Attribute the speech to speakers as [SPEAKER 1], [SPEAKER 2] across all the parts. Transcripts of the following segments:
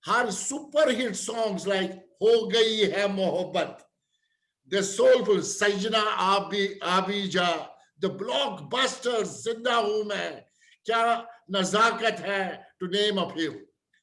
[SPEAKER 1] Her super hit songs like Ho Gayi Hai Mohabbat, the soulful Sajna Abija, the blockbusters Zinda Hu Main, Kya Nazakat Hai, to name a few.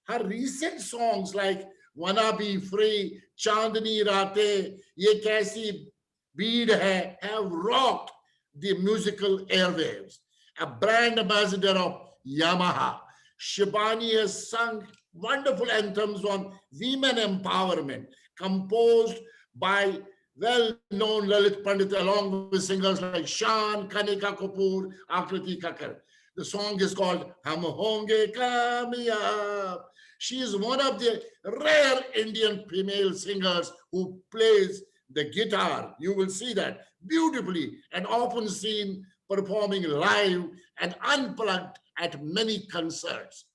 [SPEAKER 1] Her recent songs like Wanna Be Free, Chandni Rate, Ye Kaisi Bead Hai have rocked the musical airwaves. A brand ambassador of Yamaha, Shibani has sung wonderful anthems on women empowerment, composed by well-known Lalit Pandit along with singers like Shan, Kanika Kapoor, Akriti Kakkar. The song is called Hum Honge Kamyab. She is one of the rare Indian female singers who plays the guitar. You will see that beautifully and often seen performing live and unplugged at many concerts.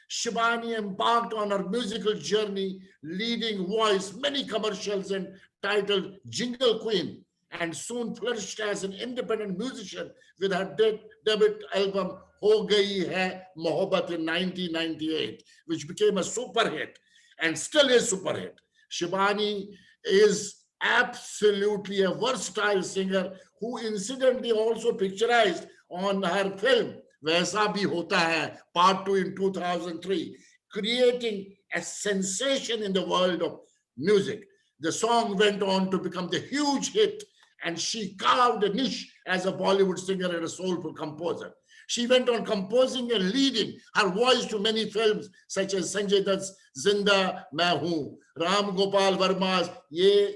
[SPEAKER 1] Shibani embarked on her musical journey, leading voice many commercials and titled Jingle Queen, and soon flourished as an independent musician with her debut album Ho Gayi Hai Mohabbat in 1998, which became a super hit and still is super hit. Shibani is absolutely a versatile singer who incidentally also picturized on her film Vaisa Bhi Hota Hai Part 2 in 2003, creating a sensation in the world of music. The song went on to become the huge hit, and she carved a niche as a Bollywood singer and a soulful composer. She went on composing and leading her voice to many films such as Sanjay Dutt's Zinda Main Hoon, Ram Gopal Verma's Ye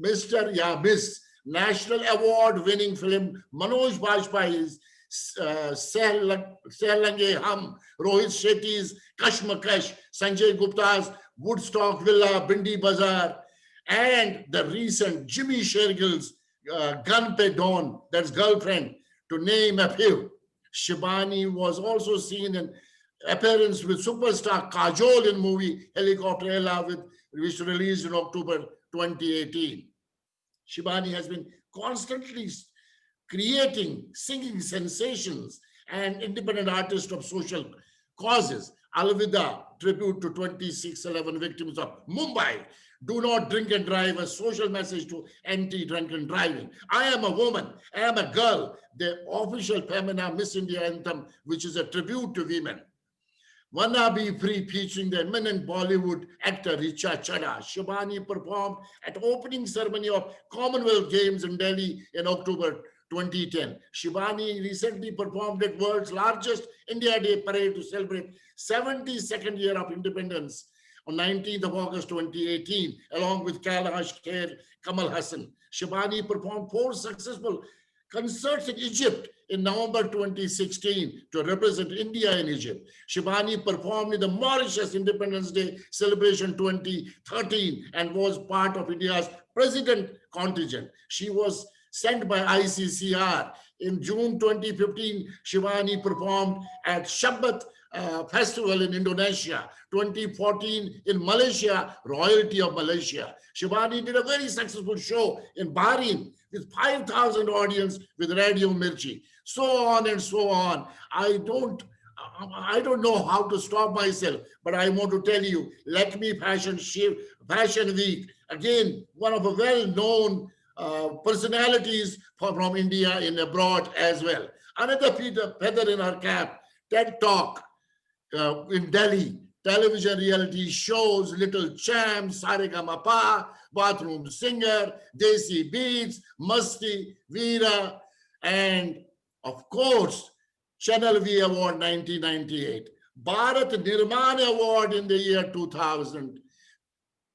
[SPEAKER 1] Mr. Ya Miss, National Award winning film Manoj Bajpayee's Seh Lange Hum, Rohit Shetty's Kashmakash, Sanjay Gupta's Woodstock Villa, Bindi Bazaar, and the recent Jimmy Shergill's Gun Pe Dawn, that's girlfriend, to name a few. Shibani was also seen in appearance with superstar Kajol in movie Helicopter Ella, which released in October 2018. Shibani has been constantly creating singing sensations and independent artist of social causes. Alvida, tribute to 2611 victims of Mumbai. Do not drink and drive, a social message to anti-drunken driving. I am a woman, I am a girl, the official Femina Miss India anthem, which is a tribute to women. Wanna Be Free featuring the eminent Bollywood actor Richa Chadha. Shibani performed at opening ceremony of Commonwealth Games in Delhi in October 2010. Shibani recently performed at world's largest India Day parade to celebrate 72nd year of independence on 19th of August 2018, along with Kailash Kher Kamal Hassan. Shibani performed 4 successful concerts in Egypt in November 2016 to represent India in Egypt. Shibani performed in the Mauritius Independence Day celebration 2013 and was part of India's president contingent. She was sent by ICCR. In June 2015, Shibani performed at Shabbat Festival in Indonesia. 2014 in Malaysia, Royalty of Malaysia. Shibani did a very successful show in Bahrain with 5,000 audience with Radio Mirchi. So on and so on. I don't know how to stop myself, but I want to tell you, Let Me Fashion Week, again, one of the well-known personalities from India and abroad as well. Another feather in her cap, TED Talk in Delhi, television reality shows Little Champ, Saregamapa, Bathroom Singer, Desi Beats, Masti, Veera, and of course, Channel V Award 1998, Bharat Nirman Award in the year 2000,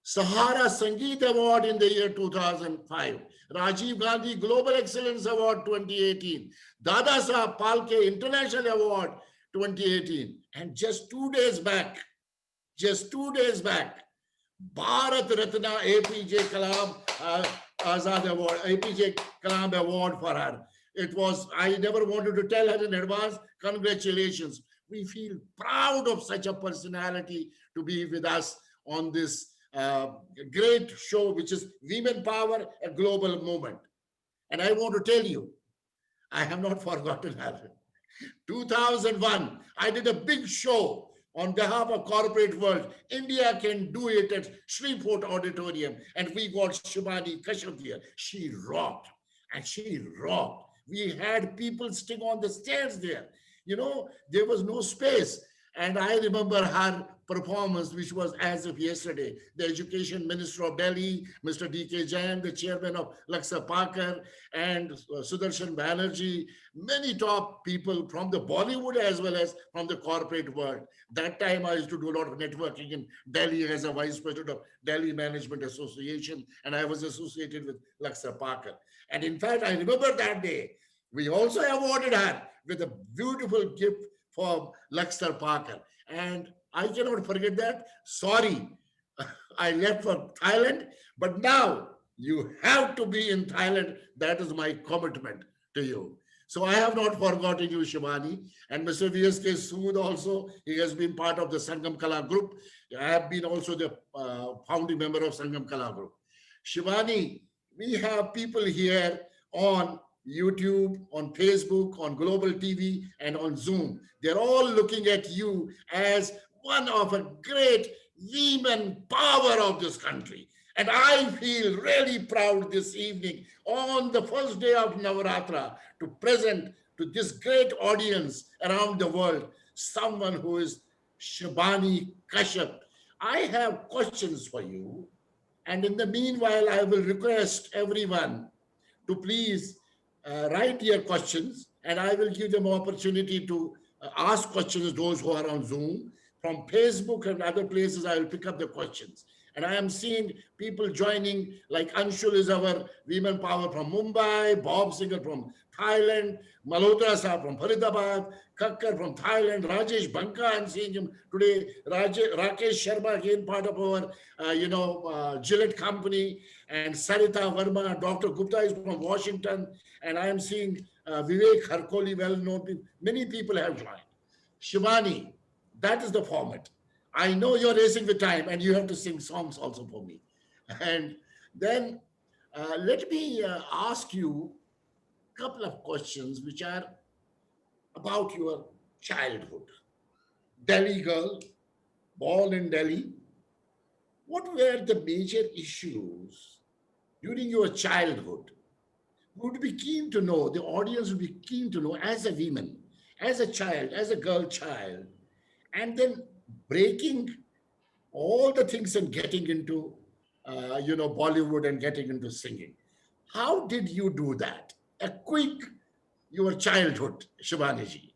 [SPEAKER 1] Sahara Sangeet Award in the year 2005, Rajiv Gandhi Global Excellence Award 2018, Dada Saheb Phalke International Award 2018, and just 2 days back, Bharat Ratna APJ Kalam Azad Award, APJ Kalam Award for her. It was, I never wanted to tell her in advance, congratulations. We feel proud of such a personality to be with us on this great show, which is Women Power, a global movement. And I want to tell you, I have not forgotten her. 2001, I did a big show on behalf of corporate world. India can do it at Shreveport Auditorium. And we got Shibani Kashyap there. She rocked. And she rocked. We had people sitting on the stairs there. There was no space. And I remember her performance, which was as of yesterday. The Education Minister of Delhi, Mr. D.K. Jain, the chairman of Laksa Parker, and Sudarshan Banerjee, many top people from the Bollywood as well as from the corporate world. That time I used to do a lot of networking in Delhi as a vice president of Delhi Management Association, and I was associated with Laksa Parker. And in fact, I remember that day, we also awarded her with a beautiful gift for Lakshar Parker. And I cannot forget that. Sorry, I left for Thailand, but now you have to be in Thailand. That is my commitment to you. So I have not forgotten you, Shibani. And Mr. VSK Sood also, he has been part of the Sangam Kala group. I have been also the founding member of Sangam Kala group. Shibani, we have people here on YouTube, on Facebook, on Global TV, and on Zoom. They're all looking at you as one of a great women power of this country. And I feel really proud this evening on the first day of Navaratra to present to this great audience around the world someone who is Shibani Kashyap. I have questions for you. And in the meanwhile, I will request everyone to please write your questions, and I will give them opportunity to ask questions, those who are on Zoom. From Facebook and other places, I will pick up the questions. And I am seeing people joining, like Anshul is our women power from Mumbai, Bob Singer from Thailand, Malhotra Saab from Faridabad, Kakkar from Thailand, Rajesh Banka, I'm seeing him today, Rakesh Sharma, again part of our, Gillette company, and Sarita Verma, Dr. Gupta is from Washington, and I am seeing Vivek Harkoli, well known, many people have joined. Shibani, that is the format. I know you're racing with time and you have to sing songs also for me. And then let me ask you a couple of questions which are about your childhood. Delhi girl, born in Delhi. What were the major issues during your childhood? We would be keen to know, the audience would be keen to know as a woman, as a child, as a girl child, and then breaking all the things and getting into, Bollywood and getting into singing. How did you do that? A quick, your childhood, Shivani.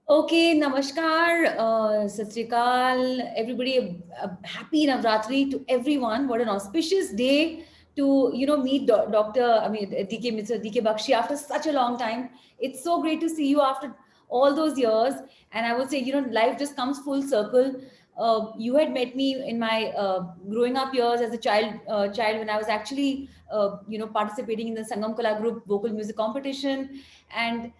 [SPEAKER 2] Okay, namaskar, Sat Sri Akal, everybody. Happy Navratri to everyone. What an auspicious day to meet Doctor. I mean, DK Mr. DK Bakshi after such a long time. It's so great to see you after all those years. And I would say, life just comes full circle. You had met me in my growing up years as a child when I was actually participating in the Sangam Kala group vocal music competition, and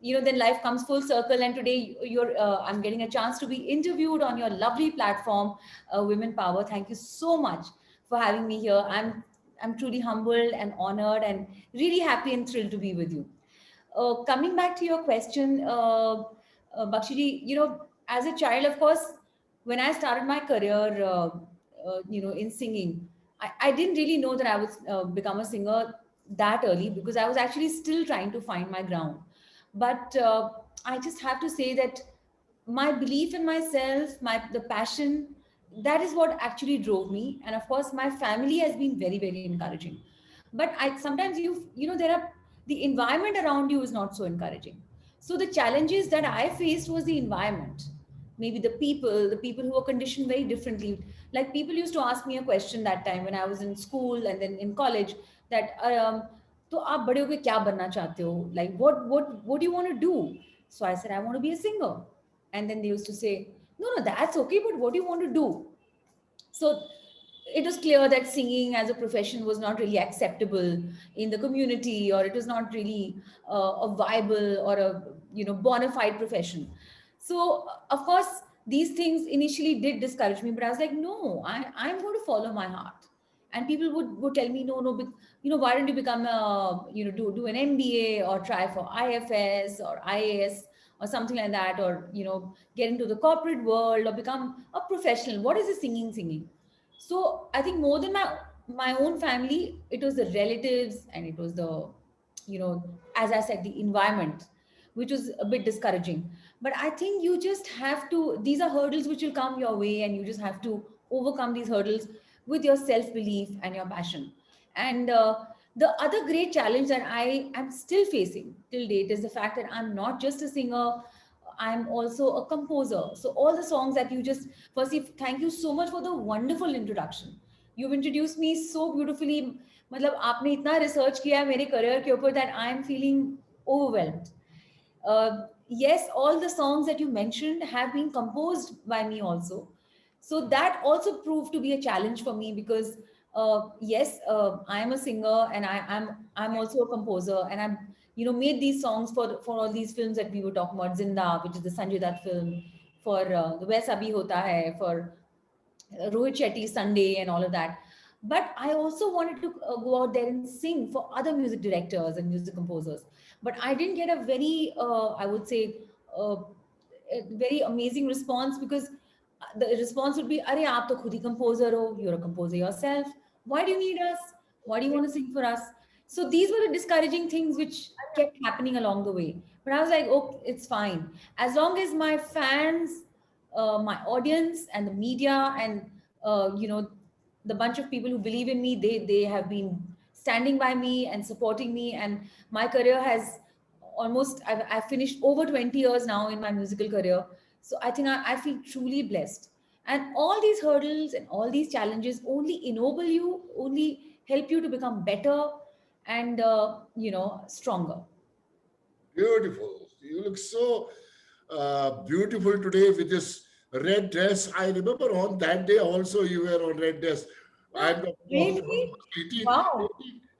[SPEAKER 2] then life comes full circle, and today I'm getting a chance to be interviewed on your lovely platform, Women Power. Thank you so much for having me here. I'm truly humbled and honored and really happy and thrilled to be with you. Coming back to your question, Bakshiji, as a child, of course, when I started my career, in singing, I didn't really know that I would become a singer that early, because I was actually still trying to find my ground. But I just have to say that my belief in myself, the passion, that is what actually drove me. And of course, my family has been very, very encouraging. But I sometimes there are, the environment around you is not so encouraging. So the challenges that I faced was the environment. Maybe the people who are conditioned very differently. Like, people used to ask me a question that time when I was in school and then in college, that तो आप बड़े होके क्या बनना चाहते हो, like what do you want to do? So I said, I want to be a singer. And then they used to say, no, no, that's okay, but what do you want to do? So it was clear that singing as a profession was not really acceptable in the community, or it was not really a viable or a bona fide profession. So of course these things initially did discourage me, but I was like, no, I'm going to follow my heart. And people would tell me, no, no, why don't you become a, do an MBA or try for IFS or IAS or something like that, or get into the corporate world or become a professional. What is the singing? So I think more than my own family, it was the relatives, and it was the, as I said, the environment, which was a bit discouraging. But I think you just have to, these are hurdles which will come your way, and you just have to overcome these hurdles with your self belief and your passion. And the other great challenge that I am still facing till date is the fact that I'm not just a singer, I'm also a composer. So all the songs that you just, firstly, thank you so much for the wonderful introduction. You've introduced me so beautifully. मतलब आपने इतना research किया है मेरे career के ऊपर that I am feeling overwhelmed. Yes, all the songs that you mentioned have been composed by me also. So that also proved to be a challenge for me, because yes, I am a singer, and I'm also a composer, and I'm made these songs for all these films that we were talking about. Zinda, which is the Sanjay Dutt film, for the Waisa Bhi Hota Hai, for Rohit Shetty's Sunday and all of that. But I also wanted to go out there and sing for other music directors and music composers. But I didn't get a very, I would say, a very amazing response, because the response would be, "Arey, aap to khud hi composer ho, you're a composer yourself. Why do you need us? Why do you want to sing for us?" So these were the discouraging things which kept happening along the way. But I was like, "Oh, it's fine. As long as my fans, my audience, and the media, and the bunch of people who believe in me, they have been standing by me and supporting me, and my career has almost, I've finished over 20 years now in my musical career. So I think I feel truly blessed. And all these hurdles and all these challenges only ennoble you, only help you to become better and stronger."
[SPEAKER 1] Beautiful. You look so beautiful today with this red dress. I remember on that day also you were on red dress. I'm
[SPEAKER 2] Huh,
[SPEAKER 1] talking of
[SPEAKER 2] really?
[SPEAKER 1] almost 18,
[SPEAKER 2] Wow.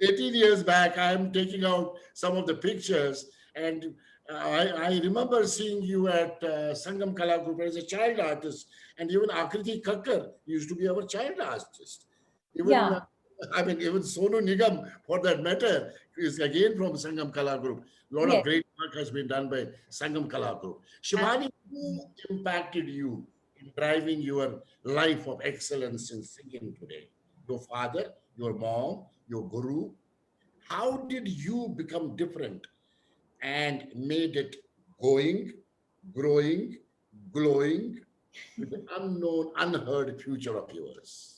[SPEAKER 1] 18 years back. I'm taking out some of the pictures, and I remember seeing you at Sangam Kala Group as a child artist, and even Akriti Kakkar used to be our child artist. Even
[SPEAKER 2] Yeah.
[SPEAKER 1] I mean, even Sonu Nigam, for that matter, is again from Sangam Kala Group. A lot of
[SPEAKER 2] Yes.
[SPEAKER 1] great work has been done by Sangam Kala Group. Shibani, who impacted you in driving your life of excellence in singing today? Your father, your mom, your guru? How did you become different and made it going, growing, glowing with the unknown, unheard future of yours?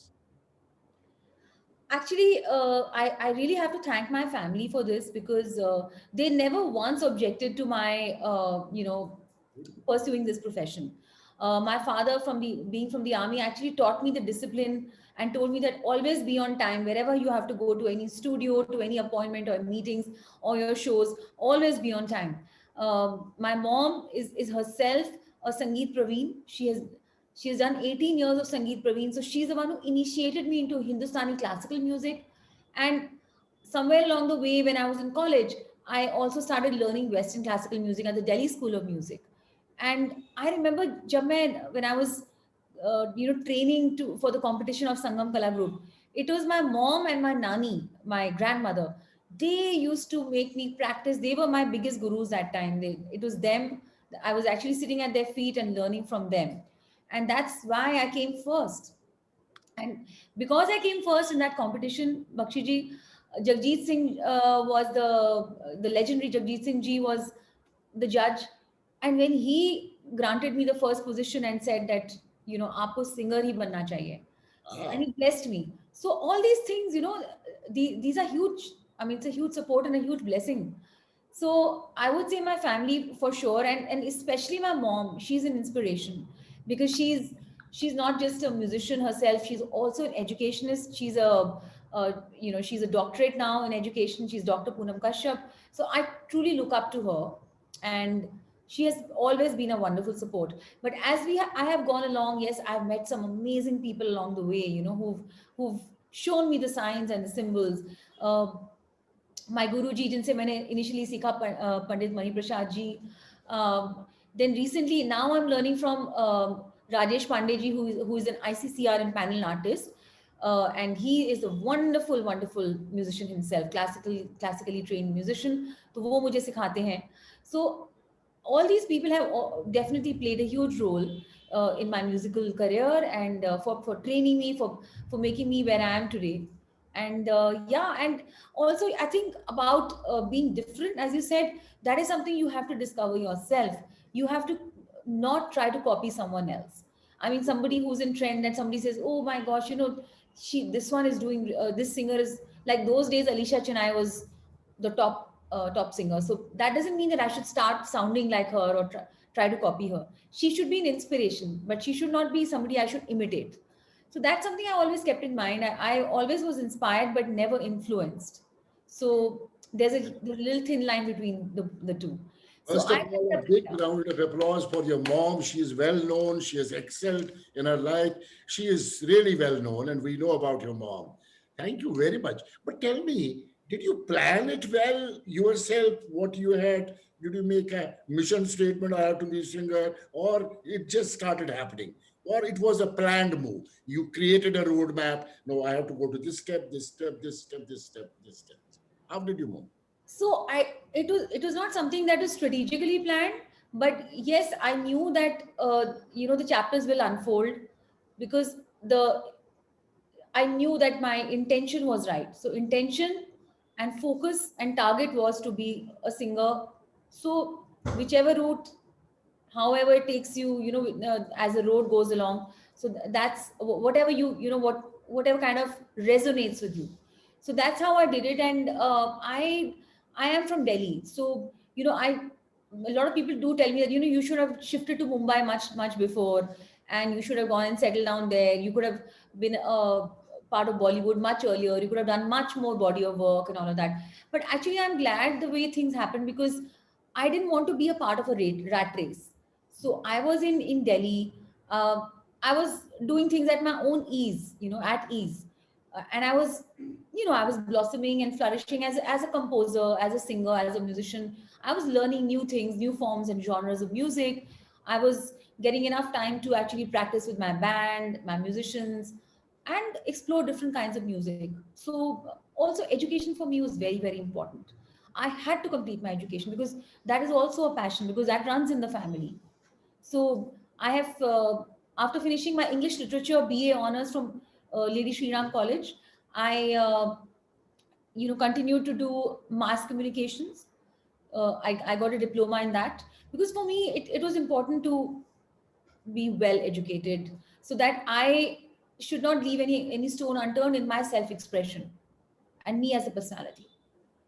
[SPEAKER 2] Actually, I really have to thank my family for this, because they never once objected to my, pursuing this profession. My father, from the being from the army, actually taught me the discipline and told me that always be on time wherever you have to go, to any studio, to any appointment or meetings or your shows. Always be on time. My mom is herself a Sangeet Praveen. She has done 18 years of Sangeet Praveen. So she's the one who initiated me into Hindustani classical music. And somewhere along the way, when I was in college, I also started learning Western classical music at the Delhi School of Music. And I remember when I was training to for the competition of Sangam Kala Group, it was my mom and my nani, my grandmother. They used to make me practice. They were my biggest gurus that time. It was them. I was actually sitting at their feet and learning from them. And that's why I came first. And because I came first in that competition, Bakshi Jagjit Singh was the legendary Jagjit Singh ji was the judge. And when he granted me the first position and said that, aapko singer hi banna chahiye. And
[SPEAKER 1] Ah,
[SPEAKER 2] he blessed me. So all these things, these are huge. I mean, it's a huge support and a huge blessing. So I would say my family for sure, and especially my mom. She's an inspiration, because she's not just a musician herself. She's also an educationist. She's a doctorate now in education. She's Dr. Poonam Kashyap. So I truly look up to her, and she has always been a wonderful support. But I have gone along, yes, I've met some amazing people along the way, who've shown me the signs and the symbols. Uh, my guru ji jinse maine initially सीखा, Pandit Mani Prasad ji. Then recently, now I'm learning from Rajesh Pandey ji, who is an ICCR and panel artist. And he is a wonderful musician himself, classically trained musician. तो वो मुझे सिखाते हैं. So all these people have definitely played a huge role in my musical career, and for training me, for making me where I am today. And yeah, and also I think about being different, as you said, that is something you have to discover yourself. You have to not try to copy someone else. I mean, somebody who's in trend and somebody says, oh my gosh, she this one is doing this singer is like those days Alicia Chennai was the top singer. So that doesn't mean that I should start sounding like her or try to copy her. She should be an inspiration, but she should not be somebody I should imitate. So that's something I always kept in mind. I always was inspired but never influenced. So there's a little thin line between the two. So
[SPEAKER 1] First
[SPEAKER 2] I
[SPEAKER 1] of all, a
[SPEAKER 2] ended
[SPEAKER 1] big
[SPEAKER 2] up,
[SPEAKER 1] round of applause for your mom. She is well known. She has excelled in her life. She is really well known, and we know about your mom. Thank you very much. But tell me, did you plan it well yourself? What you had? Did you make a mission statement? I have to be a singer, or it just started happening, or it was a planned move? You created a roadmap. No, I have to go to this step, this step, this step, this step, this step. How did you move?
[SPEAKER 2] so I it was not something that was strategically planned, but yes, I knew that the chapters will unfold, because the I knew that my intention was right. So intention and focus and target was to be a singer. So whichever route, however it takes you, as the road goes along. So that's whatever whatever kind of resonates with you. So that's how I did it. And I am from Delhi. So I a lot of people do tell me that you should have shifted to Mumbai much before, and you should have gone and settled down there. You could have been a part of Bollywood much earlier. You could have done much more body of work and all of that. But actually, I'm glad the way things happened, because I didn't want to be a part of a rat race. So I was in Delhi. Uh, I was doing things at my own ease, at ease, and I was blossoming and flourishing as a composer, as a singer, as a musician. I was learning new things, new forms and genres of music. I was getting enough time to actually practice with my band, my musicians, and explore different kinds of music. So also education for me was very, very important. I had to complete my education, because that is also a passion, because that runs in the family. So I have, after finishing my English literature BA honors from Lady Shri Ram College, I, continued to do mass communications. I got a diploma in that, because for me it was important to be well educated, so that I should not leave any stone unturned in my self expression and me as a personality.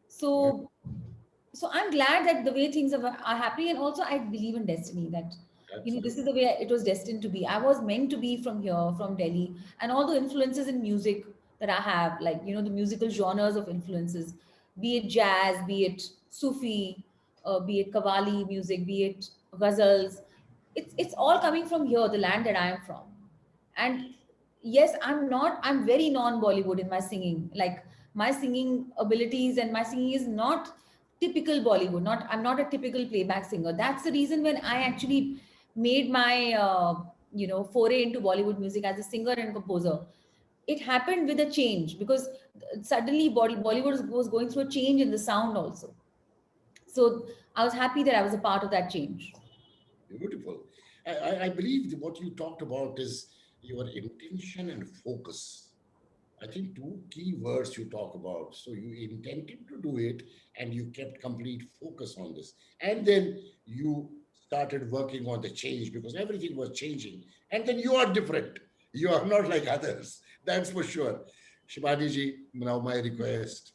[SPEAKER 2] So I'm glad that the way things are happening. And also I believe in destiny, that this is
[SPEAKER 1] Absolutely.
[SPEAKER 2] the way it was destined to be. I was meant to be from here, from Delhi. And all the influences in music that I have, like the musical genres of influences, be it jazz, be it Sufi, be it Qawwali music, be it ghazals, it's all coming from here, the land that I am from. And yes, I'm very non Bollywood in my singing. Like, my singing abilities and my singing is not typical Bollywood. I'm not a typical playback singer. That's the reason when I actually made my foray into Bollywood music as a singer and composer. It happened with a change, because suddenly Bollywood was going through a change in the sound also. So I was happy that I was a part of that change.
[SPEAKER 1] Beautiful. I believe that what you talked about is your intention and focus. I think two key words you talk about. So you intended to do it and you kept complete focus on this. And then you started working on the change because everything was changing. And then you are different. You are not like others. That's for sure. Shibani ji, now my request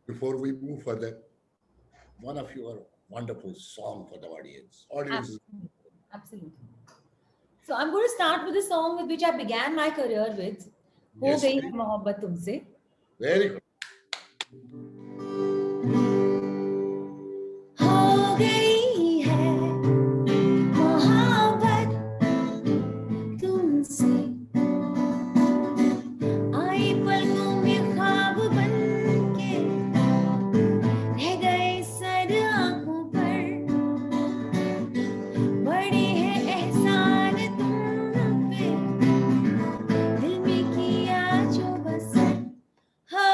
[SPEAKER 1] before we move further, one of your wonderful song for the audience. Audience is
[SPEAKER 2] Absolutely. Absolutely. So I'm going to start with a song with which I began my career with, "हो
[SPEAKER 1] yes,
[SPEAKER 2] गई
[SPEAKER 1] please.
[SPEAKER 2] है मोहब्बत तुमसे."
[SPEAKER 1] Very good.
[SPEAKER 2] हो गई है मोहब्बत तुमसे, आई पलकों में ख्वाब बन के, रह गए सर आंखों पर, बड़े हैं एहसान तुम पे, दिल में किया जो बस हो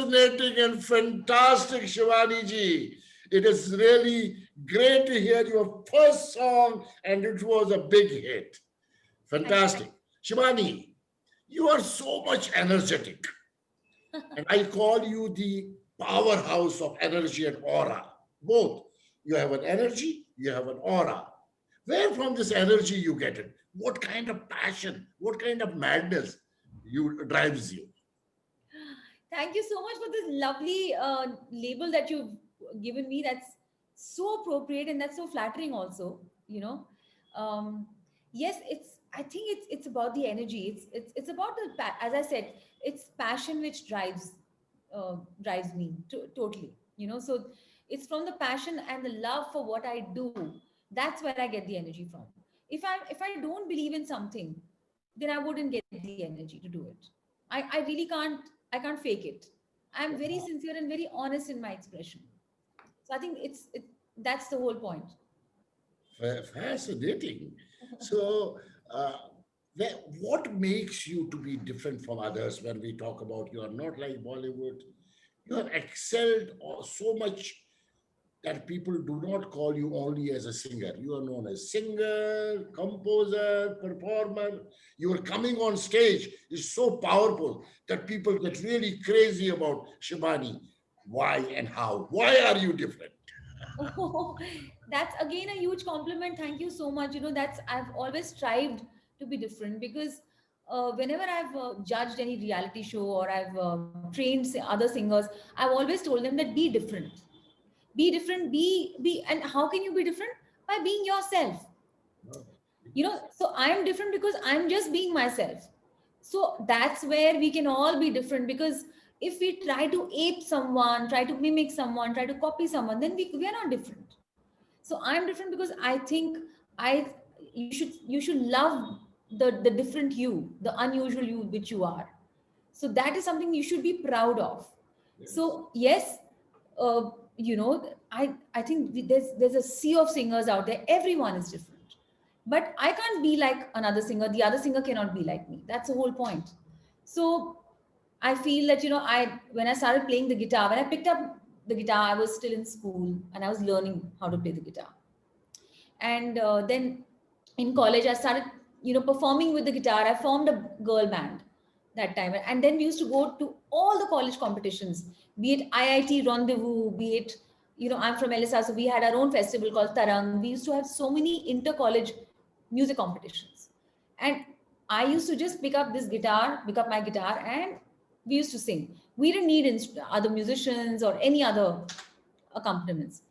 [SPEAKER 1] fascinating and fantastic, Shivani ji. It is really great to hear your first song, and it was a big hit.
[SPEAKER 2] Thank
[SPEAKER 1] Fantastic. Shivani, you are so much energetic, and I call you the powerhouse of energy and aura. Both. You have an energy, you have an aura. Where from this energy you get it? What kind of passion, what kind of madness you drives you?
[SPEAKER 2] Thank you so much for this lovely label that you've given me. That's so appropriate and that's so flattering also, you know. Um, yes, I think it's about the energy. It's about as I said, it's passion which drives me totally, you know. So it's from the passion and the love for what I do. That's where I get the energy from. If I don't believe in something, then I wouldn't get the energy to do it. I really can't fake it. I'm very sincere and very honest in my expression. So I think that's the whole point.
[SPEAKER 1] Fascinating. So, what makes you to be different from others when we talk about you are not like Bollywood? You have excelled so much that people do not call you only as a singer. You are known as singer, composer, performer. Your coming on stage is so powerful that people get really crazy about Shibani. Why and how? Why are you different?
[SPEAKER 2] Oh, that's again a huge compliment. Thank you so much. You know, that's I've always strived to be different because whenever I've judged any reality show or I've trained other singers, I've always told them that be different, be, and how can you be different? By being yourself.
[SPEAKER 1] Oh,
[SPEAKER 2] You know, so I'm different because I'm just being myself. So that's where we can all be different, because if we try to ape someone, try to mimic someone, try to copy someone, then we are not different. So I'm different because I think I you should love the different you, the unusual you which you are. So that is something you should be proud of.
[SPEAKER 1] yes.
[SPEAKER 2] So yes, you know, I think there's a sea of singers out there. Everyone is different, but I can't be like another singer. The other singer cannot be like me. That's the whole point. So I feel that, you know, I when I started playing the guitar, when I picked up the guitar, I was still in school and I was learning how to play the guitar. And then in college, I started, you know, performing with the guitar. I formed a girl band that time, and then we used to go to all the college competitions, be it IIT Rendezvous, be it, you know, I'm from LSR, so we had our own festival called Tarang. We used to have so many inter college music competitions, and I used to just pick up my guitar, and we used to sing. We didn't need other musicians or any other accompaniments.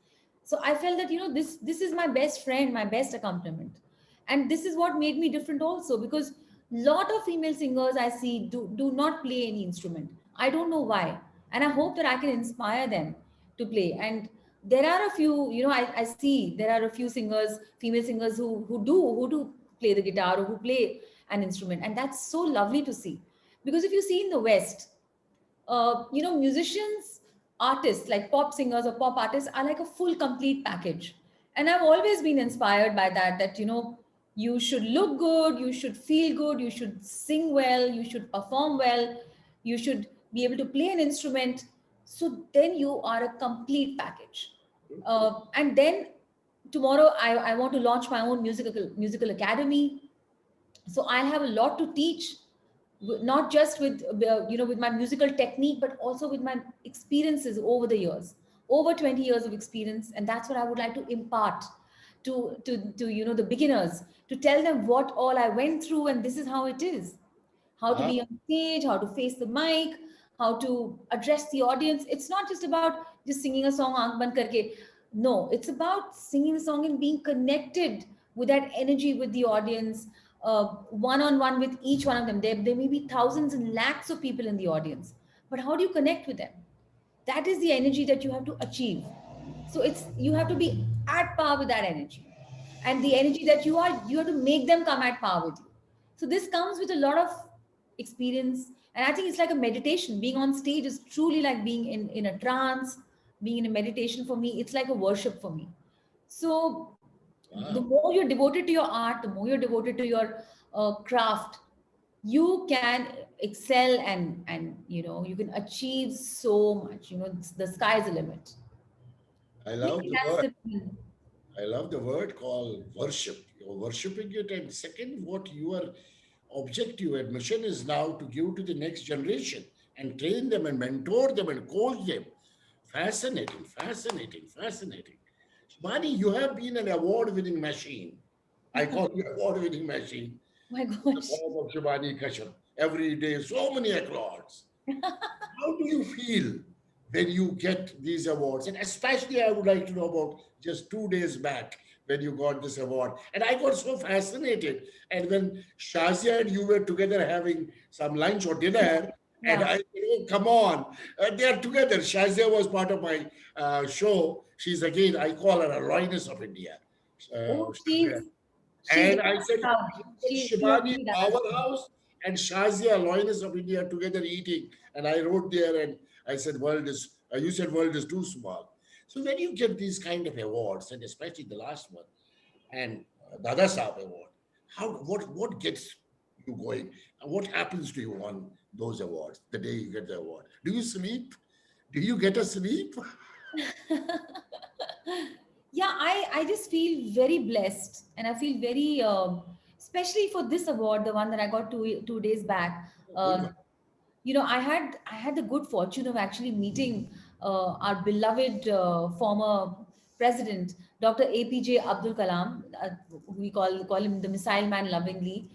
[SPEAKER 2] So I felt that, you know, this is my best friend, my best accompaniment. And this is what made me different also, because lot of female singers I see do not play any instrument. I don't know why. And I hope that I can inspire them to play. And there are a few, you know, I see there are a few singers, female singers who do play the guitar or who play an instrument. And that's so lovely to see. Because if you see in the West, you know, musicians, artists like pop singers or pop artists are like a full complete package. And I've always been inspired by that, you know, you should look good, you should feel good, you should sing well, you should perform well, you should be able to play an instrument. So then you are a complete package. And then tomorrow I want to launch my own musical academy. So I'll have a lot to teach, not just with you know, with my musical technique, but also with my experiences over the years, over 20 years of experience. And that's what I would like to impart to you know, the beginners, to tell them what all I went through, and this is how it is, how to be
[SPEAKER 1] Ah,
[SPEAKER 2] on stage, how to face the mic, how to address the audience. It's not just about just singing a song aankh band karke. No, it's about singing a song and being connected with that energy with the audience, one on one with each one of them. There may be thousands and lakhs of people in the audience, but how do you connect with them? That is the energy that you have to achieve. So it's, you have to be at par with that energy, and the energy that you have to make them come at par with you. So this comes with a lot of experience, and I think it's like a meditation. Being on stage is truly like being in a trance, being in a meditation. For me, it's like a worship for me. So the
[SPEAKER 1] wow.
[SPEAKER 2] more you're devoted to your art, the more you're devoted to your craft, you can excel, and you can achieve so much. The sky's the limit.
[SPEAKER 1] I
[SPEAKER 2] Maybe
[SPEAKER 1] love the
[SPEAKER 2] that's
[SPEAKER 1] word.
[SPEAKER 2] the reason.
[SPEAKER 1] I love the word called worship. You're worshiping it. And second, what your objective and mission is now to give to the next generation and train them and mentor them and coach them. Fascinating, fascinating, fascinating. Shibani, you have been an award winning machine. I call you award winning machine.
[SPEAKER 2] My
[SPEAKER 1] The
[SPEAKER 2] gosh.
[SPEAKER 1] form of Shibani Kashyap. Every day, so many applauds. How do you feel when you get these awards? And especially, I would like to know about just 2 days back when you got this award. And I got so fascinated. And when Shazia and you were together having some lunch or dinner, and
[SPEAKER 2] Yeah.
[SPEAKER 1] I said, oh, come on, they are together. Shazia was part of my show. She's again, I call her a lioness of India.
[SPEAKER 2] Oh,
[SPEAKER 1] Shazia.
[SPEAKER 2] she's
[SPEAKER 1] And I
[SPEAKER 2] very
[SPEAKER 1] said,
[SPEAKER 2] proud. She was
[SPEAKER 1] Shibani
[SPEAKER 2] really that.
[SPEAKER 1] Powerhouse and Shazia Lioness of India together eating. And I wrote there and I said, you said world is too small. So when you get these kind of awards, and especially the last one, and Dada Saab Award, what gets you going? And what happens to you on those awards, the day you get the award? Do you sleep? Do you get a sleep?
[SPEAKER 2] Yeah, I just feel very blessed, and I feel very especially for this award, the one that I got 2 days back.
[SPEAKER 1] Good one.
[SPEAKER 2] I had the good fortune of actually meeting our beloved former president, Dr. APJ Abdul Kalam. We call him the Missile Man lovingly,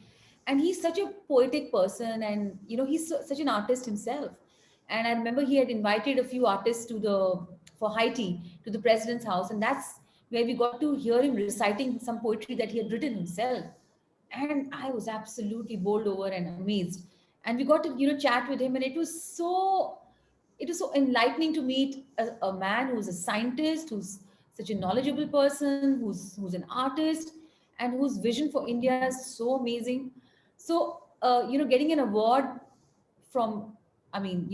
[SPEAKER 2] and he's such a poetic person, and he's such an artist himself. And I remember he had invited a few artists to the for Haiti to the president's house, and that's where we got to hear him reciting some poetry that he had written himself. And I was absolutely bowled over and amazed. And we got to chat with him, and it was so enlightening to meet a man who's a scientist, who's such a knowledgeable person, who's an artist, and whose vision for India is so amazing. So getting an award from, I mean,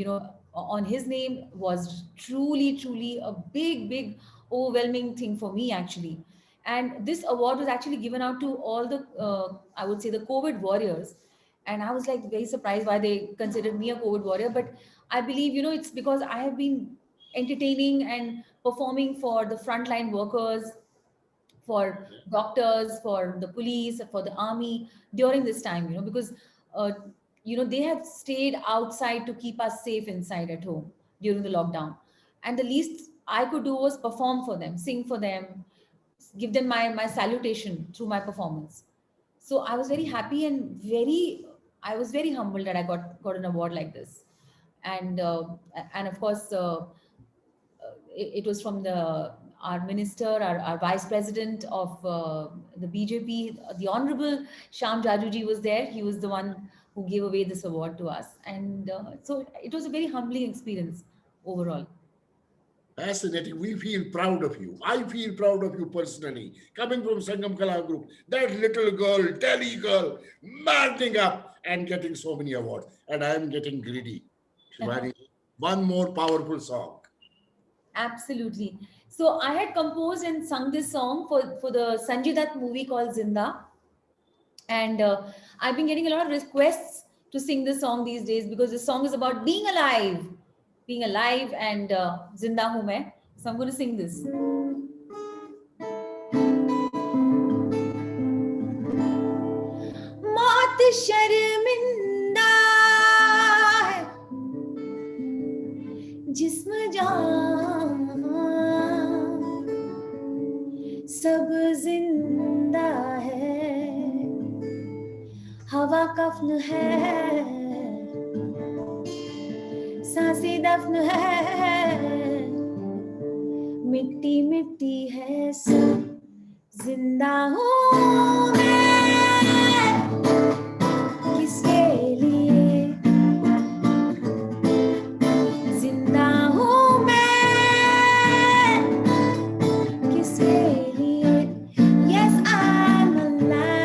[SPEAKER 2] on his name was truly, truly a big, big, overwhelming thing for me, actually. And this award was actually given out to all the, I would say, the COVID warriors. And I was like very surprised why they considered me a COVID warrior. But I believe, it's because I have been entertaining and performing for the frontline workers, for doctors, for the police, for the army during this time, because uh, they have stayed outside to keep us safe inside at home during the lockdown. And the least I could do was perform for them, sing for them, give them my salutation through my performance. So I was very happy and I was very humbled that I got an award like this. And of course, it was from our minister, our vice president of the BJP, the Honorable Sham Jajuji was there. He was the one who gave away this award to us, and so it was a very humbling experience overall.
[SPEAKER 1] Fascinating. We feel proud of you. I feel proud of you personally. Coming from Sangam Kala Group, that little girl, Delhi girl, marching up and getting so many awards. And I am getting greedy. Shivani, one more powerful song.
[SPEAKER 2] Absolutely. So I had composed and sung this song for the Sanjay Dutt movie called Zinda, and I've been getting a lot of requests to sing this song these days because this song is about being alive, and zinda hu main. So I'm going to sing this. मौत शर्मिंदा है, जिस्म जान सब जिंदा है, हवा कफ्न है, सांसें दफन है, मिट्टी मिट्टी है सब, जिंदा हूँ मैं किसके लिए, जिंदा हूँ मैं किसके लिए, yes I'm alive,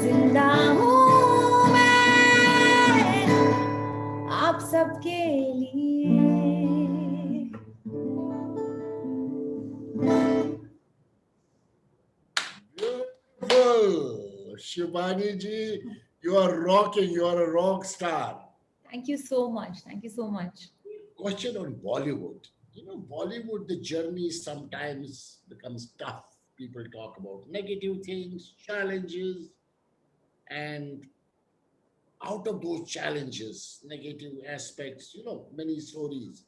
[SPEAKER 2] जिंदा हूँ मैं आप सबके लिए.
[SPEAKER 1] Beautiful. Shibani ji, you are rocking. You are a rock star.
[SPEAKER 2] Thank you so much. Thank you so much.
[SPEAKER 1] Question on Bollywood. Bollywood, the journey sometimes becomes tough. People talk about negative things, challenges, and out of those challenges, negative aspects, many stories.